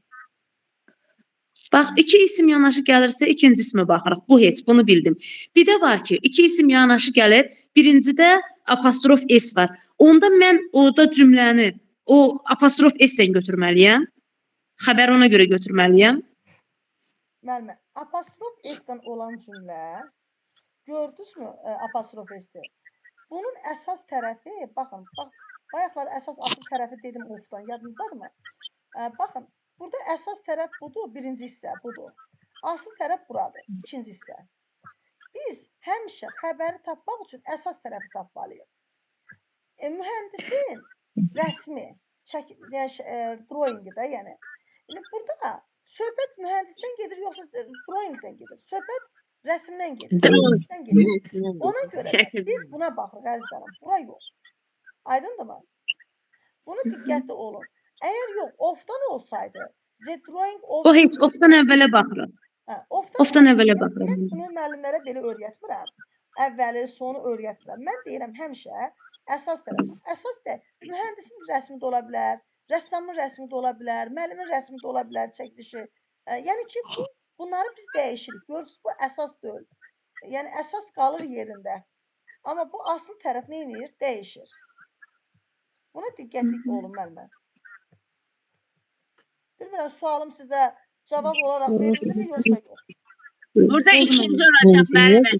Bax, iki isim yanaşı gəlirsə ikinci ismə baxırıq. Bu heç, bunu bildim. Bir də var ki, iki isim yanaşı gəlir, birincidə apostrof S var. Onda mən orada cümləni o apostrof S-lə götürməliyəm. Xəbəri ona görə götürməliyəm. Müəllimə, apostrof S-dən olan cümlə gördünüzmü apostrof S-dir? Bunun əsas tərəfi, baxın, bayaqlar əsas asıl tərəfi dedim ofdan, yadınızdadırmı? Baxın, burada əsas tərəf budur, birinci hissə budur. Asıl tərəf buradır, ikinci hissə. Biz həmişə xəbəri tapmaq üçün əsas tərəfi tapmalıyıq. Mühəndisin rəsmi, drawingi də yəni. İndi burada söhbət mühəndisdən gedir, yoxsa drawingdən gedir? Söhbət rəsmdən gedir. Ona görə də biz buna baxırıq, əzizlərim, bura yox. Aydındırmı? Bunu diqqətli olun. Əgər yox, ofdan olsaydı, the drawing of... O heç, ofdan əvvələ baxırıq. Ofdan əvvələ baxırıq. Mən bunu müəllimlərə belə öyrətmirəm. Əvvəli, sonu öyrətmirəm. Mən deyirəm həmişə əsas tərəf. Əsas da mühəndisin rəsmi də ola bilər, rəssamın rəsmi də ola bilər, müəllimin rəsmi də ola bilər, çəkilişi. Yəni ki, bunları biz dəyişirik. Görürsünüz, bu əsas deyil. Yəni, əsas qalır yerində. Amma bu asıl tərəf nə edir? Dəyişir. Buna diqqətli olun müəllimə. Bilmirəm, sualım sizə cavab olaraq verildi mi, yoxsa yox? Burada ikinci olacaq müəllimə.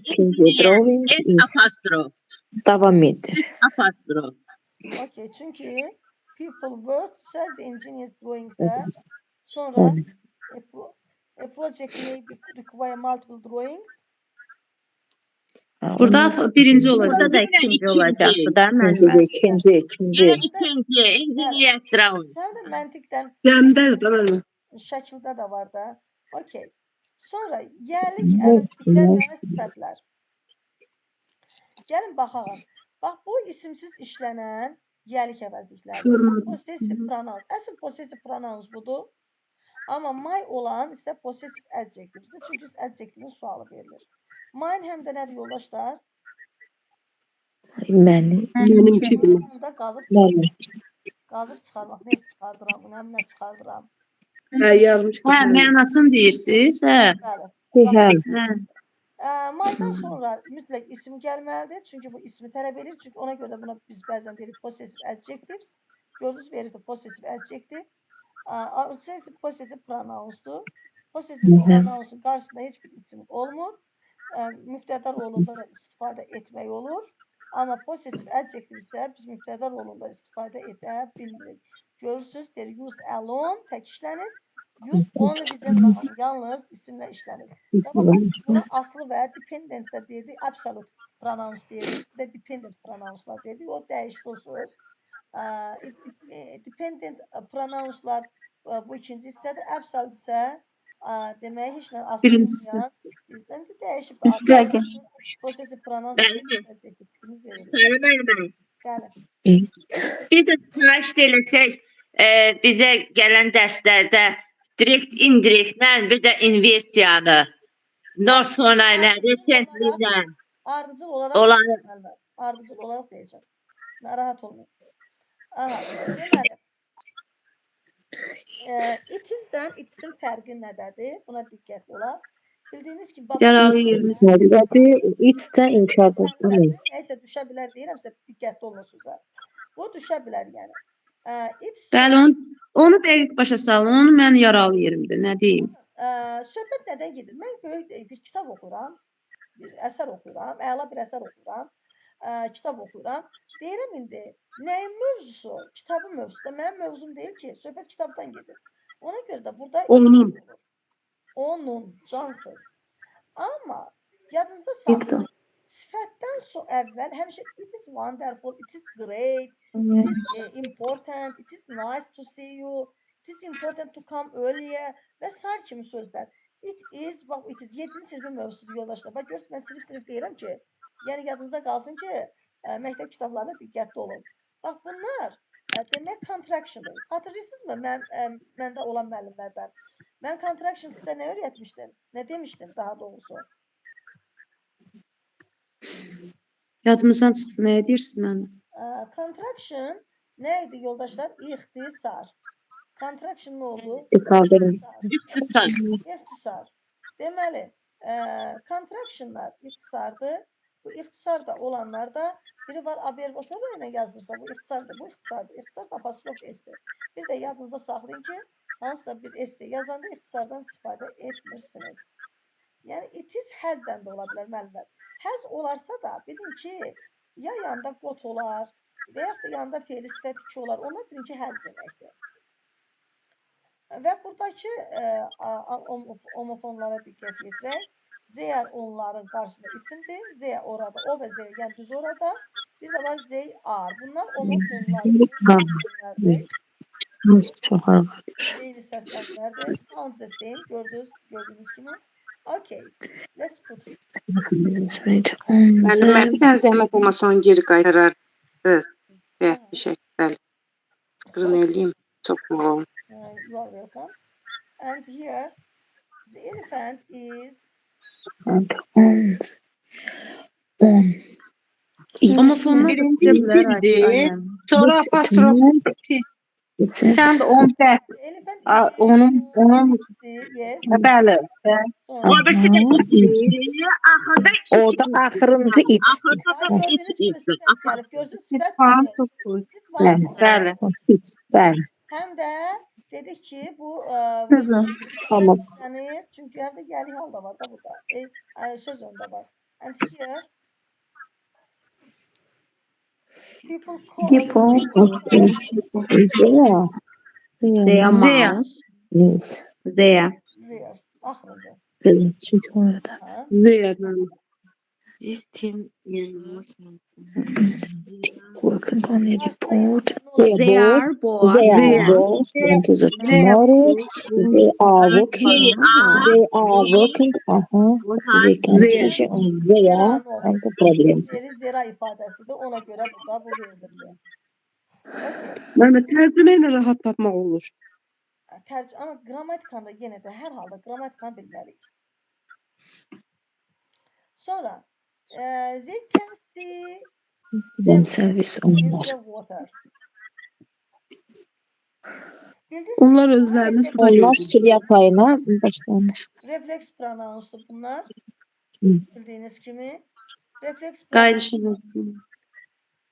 S apostrof. Davam edir. Apostrof. Okay, çünki people work, says engineers drawing'da sonra a project may require multiple drawings. Burada birinci olacaq. Burada da ikinci olacaqdı da müəllimə. İkinci. Yenə ikinci, engineer drawing. Sən də məntiqdən Cəmdədir də müəllimə. şəkildə də var da. Okay. Sonra yerlik əvəzliklər və sifətlər. Gəlin baxaq. Bax, bu isimsiz işlənən yerlik əvəzliklərdir. Possessive pronouns. Əsl possessive pronouns budur. Amma my olan isə possessive adjective'dir. Çünki adjective'in sualı verilir. Mine həm də nədir yoldaşlar? Mənimkidir. Həm də qazıb çıxarmaq. Neft çıxardıram, nə çıxardıram. Hə, yazmışdım. Hə, mənasını deyirsiniz? Hə. Bəli. Maydan sonra mütləq isim gəlməlidir. Çünki bu ismi tələb edir. Çünki ona görə də buna biz bəzən deyirik possessive adjectives. Gördünüz, verir də possessive adjective. Possessive pronounsdur. Possessive pronouns'un qarşısında heç bir isim olmur. Mübtəda rolunda da istifadə etmək olur. Amma possessive adjective isə biz mübtəda rolunda istifadə edə bilmirik. Görürsünüz, deyir, used alone, tək işlənir. Used only with a noun, yalnız isimlə işlənir. Baxın, buna aslı və dependent də deyirdik, absolute pronouns deyirdik, bir də dependent pronounslar deyirdik. O dəyişdi o söz. Dependent pronounslar bu ikinci hissədir. Absolute isə demək, heç nə aslı olmayan, bizdən də dəyişib. Possessive pronouns Bir də xahiş eləsək, bizə gələn dərslərdə direkt, indirektlə, bir də inversiyanı, sonra ilə, recently ilə ardıcıl olaraq deyəcəm. Narahat olmayın. Deməli, it is-dən it-in fərqi nədədir? Buna diqqətli olaq. Bildiyiniz ki, yaralı yerimiz It's-də inkar olunur. Nəysə düşə bilər deyirəmsə, diqqətli olmusunuz. Bu düşə bilər yəni. Bəli, onu dəqiq başa salın. Onu mən yaralı yerimdir. Nə deyim? Söhbət nədən gedir? Mən böyük bir kitab oxuyuram, bir əsər oxuyuram, əla bir əsər oxuyuram, kitab oxuyuram. Deyirəm indi, nəyin mövzusu? Kitabın mövzusu da mənim mövzum deyil ki, söhbət kitabdan gedir. Ona görə də burada onun, cansız. Amma yadınızda saxlayın, sifətdən əvvəl həmişə it is wonderful, it is great, it is important, it is nice to see you, it is important to come earlier və sair kimi sözlər. It is, bax, it is 7-ci sinifin mövzusudur yoldaşlar. Bax, görürsünüz, mən sinif deyirəm ki, yəni yadınızda qalsın ki, məktəb kitablarına diqqətli olun. Bax bunlar demək contractiondur. Xatırlayırsınızmı? Məndə olan müəllimlərdən. Mən contraction sizə nə öyrətmişdim? Nə demişdim daha doğrusu? Yadımızdan çıxdı. Nə deyirsiniz mənə? Contraction nə idi yoldaşlar? İxtisar. Contraction nə oldu? Kaldırın. İxtisar. Deməli, contractionlar ixtisardır. Bu ixtisarda olanlar da biri var abbreviatura ilə yazılırsa bu ixtisardır, bu ixtisardır. İxtisar da apostrof S-dir. Bir də yadınızda saxlayın ki, hansısa bir esse yazanda ixtisardan istifadə etmirsiniz. Yəni it is has-dən də ola bilər müəllimlər. Has olarsa da bilin ki, ya yanında qot olar və yaxud da yanında fe'li sifət 2 olar. Onlar bilin ki, has deməkdir. Və buradakı homofonlara diqqət yetirək. Zeyər onların qarşısında isimdir. Zey orada, o və zey, yəni düz orada. Bir də var zey ar. Bunlar homofonlardır. Çox ağırdır. Eyni səslənmələrdir. Sounds the same. Gördüyünüz kimi. Okay. Let's put. Müəllimə bir dənə zəhmət olmasa onu geri qaytararsınız. Bir şey, bəli. Screen eləyim. Çox sağ olun. You are welcome. And here, the elephant is... Homofonlar birinci itizdir. Sonra apostrof itiz. Sən də onun bəli. Orası da axırda Orada axırıncı it. Bəli. Bəli. Həm də dedik ki, bu Tamam. çünki həm də gəlik halda var da burada. Söz önündə var. And here people Zeya. Yes. Zeya. real. Axırıncı. Çünki orada. Zeyadın. This team is Working on a report. They are bored. They are bored. Tomorrow. They are working. They are working. They can teach on their problems. Zera ifadəsidir. Ona görə burada bu verilir. Mənim tərcümə ilə rahat tapmaq olur. Amma qrammatikanda yenə də hər halda qrammatikanı bilməliyik. Sonra they can see themselves on water. Onlar özlərini suda Onlar görür. Suriya payına başlanır. Refleks pronansdır bunlar. Bildiyiniz kimi. Refleks Qayıdış əvəzlikləri.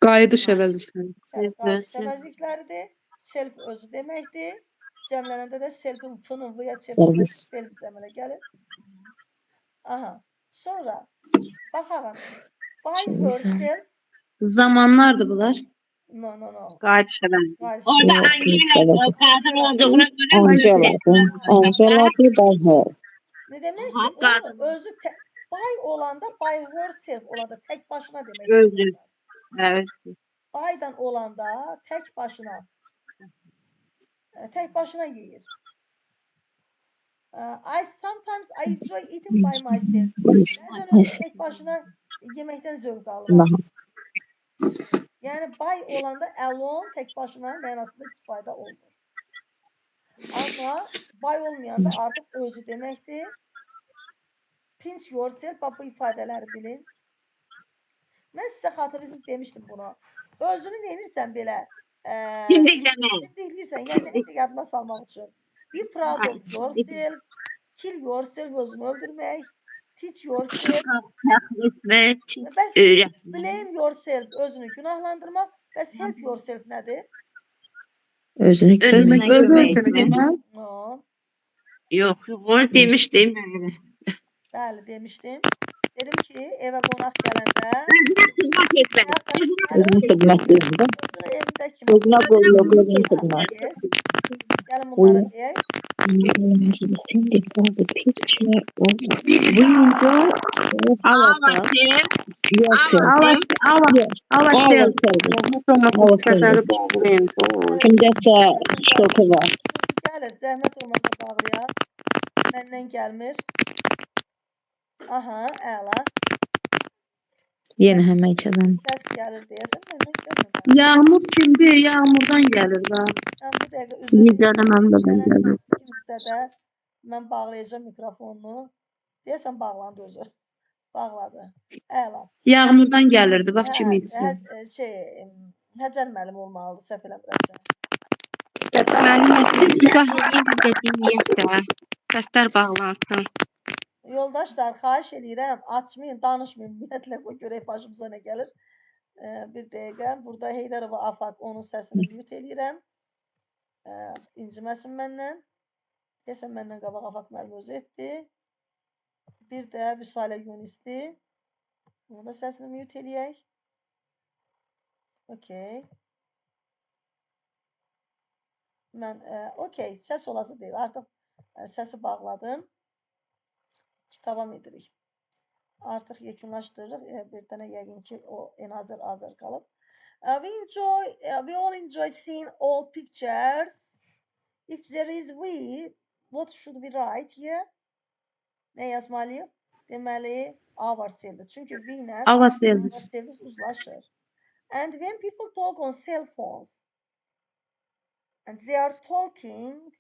qayıdış əvəzlikləridir. Self özü deməkdir. Cəmlənəndə də selfin fının və ya çevirmək self zəminə gəlir. Aha. Sonra baxalım. By herself. Zamanlardır bunlar. No. Qayıdış əvəzlikləri. orada Angela o qadın olduğuna görə Angela by her. Ne demək ki? Özü by olanda by herself olanda tək başına demək. Özü. Evet. By'dan olanda tək başına yeyir. Sometimes I enjoy eating by myself. Bəzən tək başına yeməkdən zövq alıram. Yəni by olanda alone tək başına mənasında istifadə olunur. Amma by olmayanda artıq özü deməkdir. Pinch yourself, bu ifadələri bilin. Mən sizə xatırlısınız demişdim bunu. Özünü neyirsən belə? Sindikləyirsən. Yəni nəsə yadına salmaq üçün. Be proud of yourself. Kill yourself, özünü öldürmək. Teach yourself. Blame yourself, özünü günahlandırmaq. Bəs help yourself nədir? Özünü görmək. No. Yox, onu demişdim. Bəli, demişdim. Dedim ki, evə qonaq gələndə özünü xidmət edəndə özünə qoyuyor, özünü xidmət. Gəlin bunları deyək. Kimdəsə şoku var. Gəlir, zəhmət olmasa bağlayaq. Məndən gəlmir. Aha, əla. Yenə həməkədən. Səs gəlir deyəsən, məndən gəlmir. Yağmur kimdir? Yağmurdan gəlir da. Mən bu dəqiqə üzr Nigədə mənim də gələn gəlir. kimsə də mən bağlayacağım mikrofonunu. Deyəsən bağlandı özü. Bağladı. Əla. Yağmurdan gəlirdi, bax Hə, kim etsin. Həcər müəllim olmalıdır, səhv eləmirəmsə. Müəllimə, siz izah edin, biz də dinləyək də. Səslər bağlansın. Yoldaşlar, xahiş edirəm, açmayın, danışmayın. Ümumiyyətlə, bu görək başımıza nə gəlir. Bir dəqiqə, burada Heydərova Afaq, onun səsini mute eləyirəm. İnciməsin məndən. Deyəsən, məndən qabaq Afaq müəllim özü etdi. Bir də Vüsalə Yunisdir. Onun da səsini mute eləyək. Okey. Mən, okey, səs olası deyil. Artıq səsi bağladım. Davam edirik. Artıq yekunlaşdırırıq. Bir dənə yəqin ki, o Enazər Azər qalıb. We all enjoy seeing all pictures. If there is we, what should we write here? Nə yazmalıyıq? Deməli, ourselves. Çünki we ilə Ourselves. uzlaşır. And when people talk on cell phones and they are talking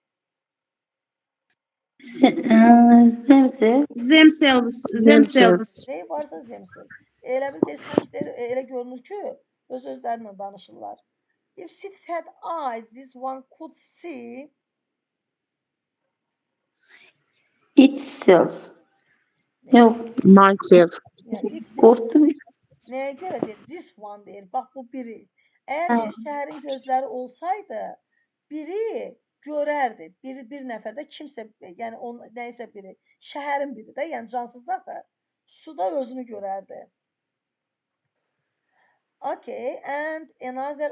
Themselves. Rey varsa zemsil. Elə bil desəm ki, elə görünür ki, öz özlərinlə danışırlar. If Sid had eyes, this one could see itself. Yox, Myself. Nəyə görə deyir? This one deyir. Bax, bu biri. Əgər deyir, şəhərin gözləri olsaydı, biri görərdi. Bir nəfərdə kimsə, yəni nəysə biri. Şəhərin biri də, yəni cansız da suda özünü görərdi. Okay, and another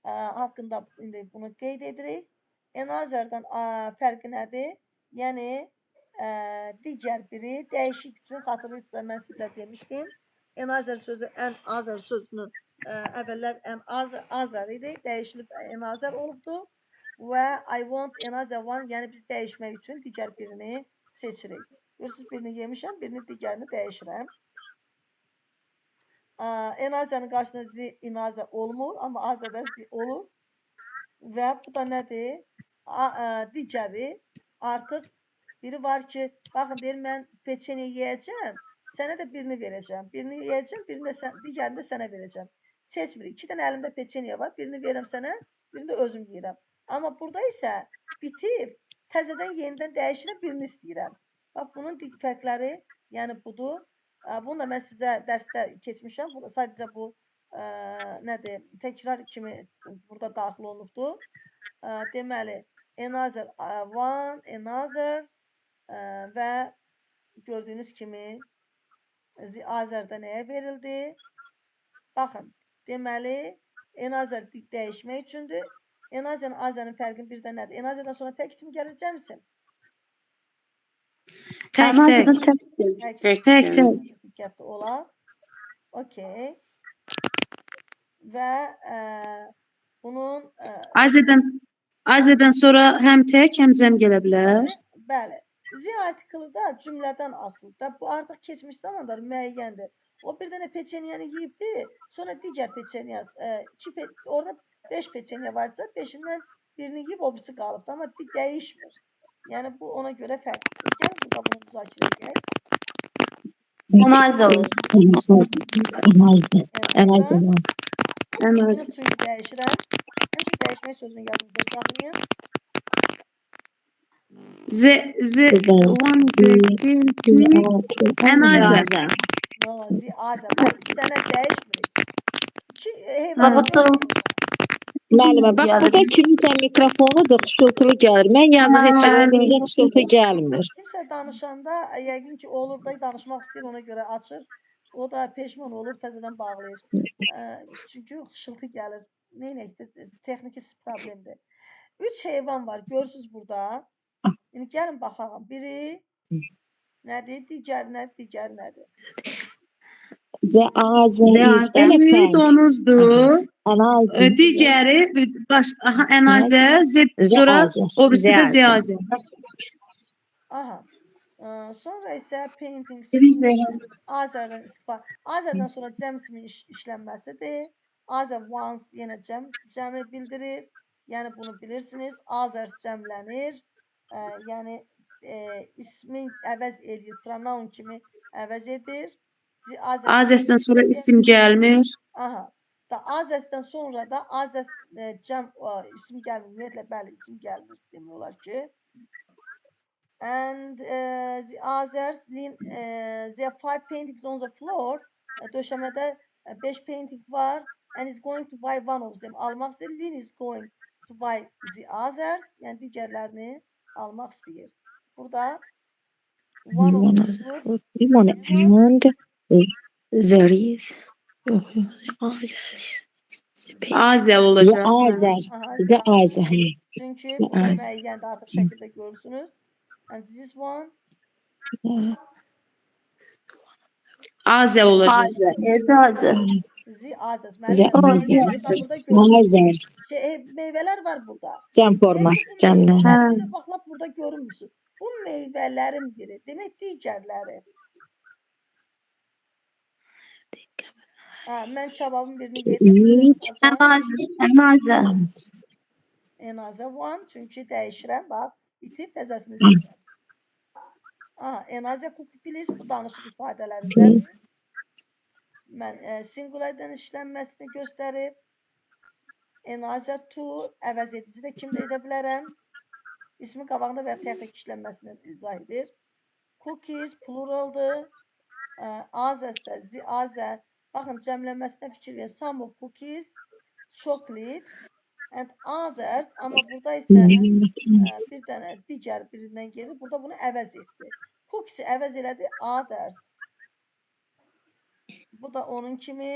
haqqında indi bunu qeyd edirik. Another'dan fərqi nədir? Yəni digər biri dəyişik üçün xatırlayırsınızsa mən sizə demişdim. Another sözü other sözünün əvvəllər other idi. Dəyişilib another olubdu. Və I want another one, yəni biz dəyişmək üçün digər birini seçirik. Görürsünüz, birini yemişəm, birini digərini dəyişirəm. Enazənin qarşısında zi, inazə olmur, amma azədə zi olur. Və bu da nədir? Digəri artıq biri var ki, baxın deyir, mən peçeni yeyəcəm, sənə də birini verəcəm. Birini yeyəcəm, digərini də sənə verəcəm. Seçmirik. 2 dənə əlimdə peçeniya var, birini verirəm sənə, birini də özüm yeyirəm. Amma burada isə bitib, təzədən yenidən dəyişirəm, birini istəyirəm. Bax, bunun fərqləri, yəni budur. Bunu da mən sizə dərsdə keçmişəm. Sadəcə bu nədir? Təkrar kimi burada daxil olunubdur. Deməli, another one, another və gördüyünüz kimi Azərdə nəyə verildi? Baxın, deməli, another dəyişmək üçündür. Another'ın Azərin fərqi bir də nədir? Another'dan sonra tək isim gəlir, cəm isim. Tək. Diqqətli olaq. Okey. Və bunun Azədən sonra həm tək, həm cəm gələ bilər. Bəli. Z artiklı da cümlədən asılıdır. Bu artıq keçmiş zamanlar müəyyəndir. O bir dənə peçenyanı yeyibdi, sonra digər peçenya, orada 5 peçenya varsa, 5-indən birini yeyib, o birisi qalıbdı, amma dəyişmir. Yəni bu ona görə fərqlidir. Gəlin burada bunu müzakirə edək. Analizə. Çünki dəyişirəm. Həmişə dəyişmək sözünü yadınızda saxlayın. Analizə. Bax, 2 dənə dəyişmirik. 2 heyvan. Müəllimə, bax burada kiminsə mikrofonudur, xışıltılı gəlir. Mən yazıq heç yerdə xışıltı gəlmir. Kimsə danışanda yəqin ki, olur da danışmaq istəyir, ona görə açır. O da peşman olur, təzədən bağlayır. Çünki xışıltı gəlir. Neynəkdir? Texniki problemdir. 3 heyvan var, görürsünüz burada. Yəni gəlin baxaq. Biri nədir? Digər nədir? Biri donuzdur. Digəri ənazə, sonra o birisi də ziyazə. Aha. Sonra isə painting Azərdən istifadə. Azərdən sonra cəm ismin işlənməsidir. Other ones yenə cəmi bildirir. Yəni bunu bilirsiniz. Others cəmlənir. Yəni ismi əvəz edir. Pronoun kimi əvəz edir. Others'dən sonra isim gəlmir. Aha. Da others'dən sonra da others cəm isim gəlmir. Ümumiyyətlə bəli isim gəlmir demək olar ki. And the others there are 5 paintings on the floor. Döşəmədə 5 painting var. And is going to buy one of them. Almaq istəyir. Lynn is going to buy the others. Yəni digərlərini almaq istəyir. Burada one of the fruits and there is Azə olacaq. The Azər. Çünki burada müəyyən də artıq şəkildə görürsünüz. And this one Azə olacaq. Meyvələr var burada. Cəm forması, cəmlər. Bax, lap burada görünmürsün. Bu meyvələrin biri. Demək digərləri. Mən kababın birini yedim. Enazə one. Çünki dəyişirəm. Bax, itib təzəsini istəyirəm. Enazə cookie please. Bu danışıq ifadələrindən. Mən singulardan işlənməsini göstərib. Enazə to əvəz edici də kimdə edə bilərəm. İsmi qabağında və tək işlənməsini izah edir. Cookies pluraldır. Others də azə. Baxın cəmlənməsinə fikir verin. Some of cookies, chocolate and others. Amma burada isə bir dənə digər birindən gedir. Burada bunu əvəz etdi. Cookies'i əvəz elədi. Others. Bu da onun kimi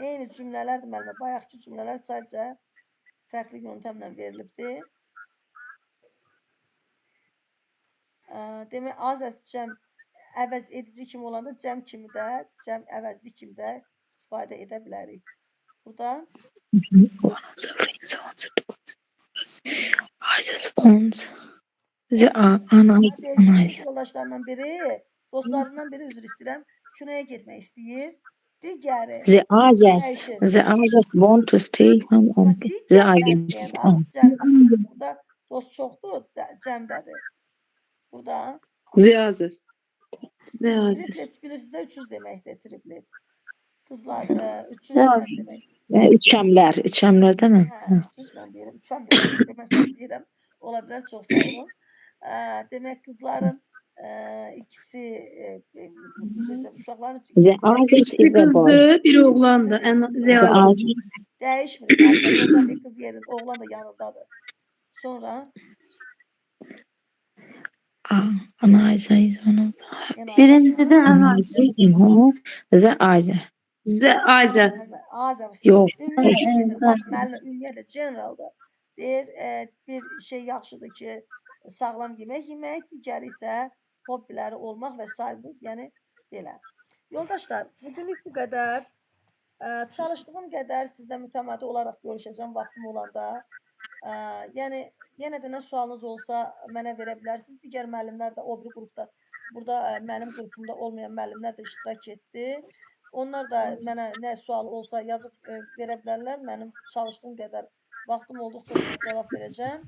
eyni cümlələrdir müəllimə. Bayaqki cümlələr sadəcə fərqli yöntemlə verilibdir. Demək, others cəm əvəz edici kimi olanda cəm kimi də, cəm əvəzli kimi də istifadə edə bilərik. Burada yoldaşlarından biri, dostlarından biri üzr istəyirəm, kinoya getmək istəyir. Digəri The others want to stay home and the others. Burada dost çoxdur, cəmdədir. Burada Ziyazət. triplets bilirsiniz də 300 deməkdir, triplets. Qızlar 300 demək. Üçəmlər demə. 300 mən deyirəm, üçəmlər deməsəm deyirəm. Ola bilər, çox sağ olun. Demək, qızların ikisi uşaqların İkisi qızdır, biri oğlandır. Dəyişmir. Orada bir qız yerində, oğlan da yanındadır. Sonra Birincidən Anayza. Azə. Yox. Ümumiyyətlə, generalda deyir, bir şey yaxşıdır ki, sağlam yemək, digəri isə hobbiləri olmaq və s. Yəni, belə. Yoldaşlar, bugünlük bu qədər. Çalışdığım qədər sizlə mütəmadi olaraq görüşəcəm vaxtım olanda. Yəni, yenə də nə sualınız olsa mənə verə bilərsiniz. Digər müəllimlər də o bir qrupda, burada mənim qrupumda olmayan müəllimlər də iştirak etdi. Onlar da mənə nə sual olsa yazıb verə bilərlər. Mənim çalışdığım qədər vaxtım olduqca cavab verəcəm.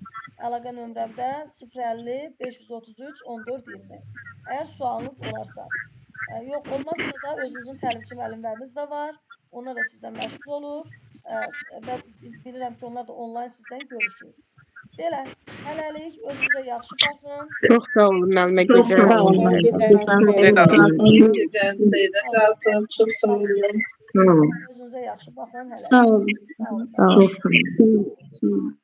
Əlaqə nömrəmdə 050 533 14 20. Əgər sualınız olarsa. Yox, olmazsa da özünüzün təlimçi müəllimləriniz də var. Onlar da sizdən məşğul olur. Və bilirəm ki, onlar da onlayn sizdən görüşür. Belə, hələlik özünüzə yaxşı baxın. Çox sağ olun müəllimə, gecə. Özünüzə yaxşı baxın. Sağ olun. Sağ olun.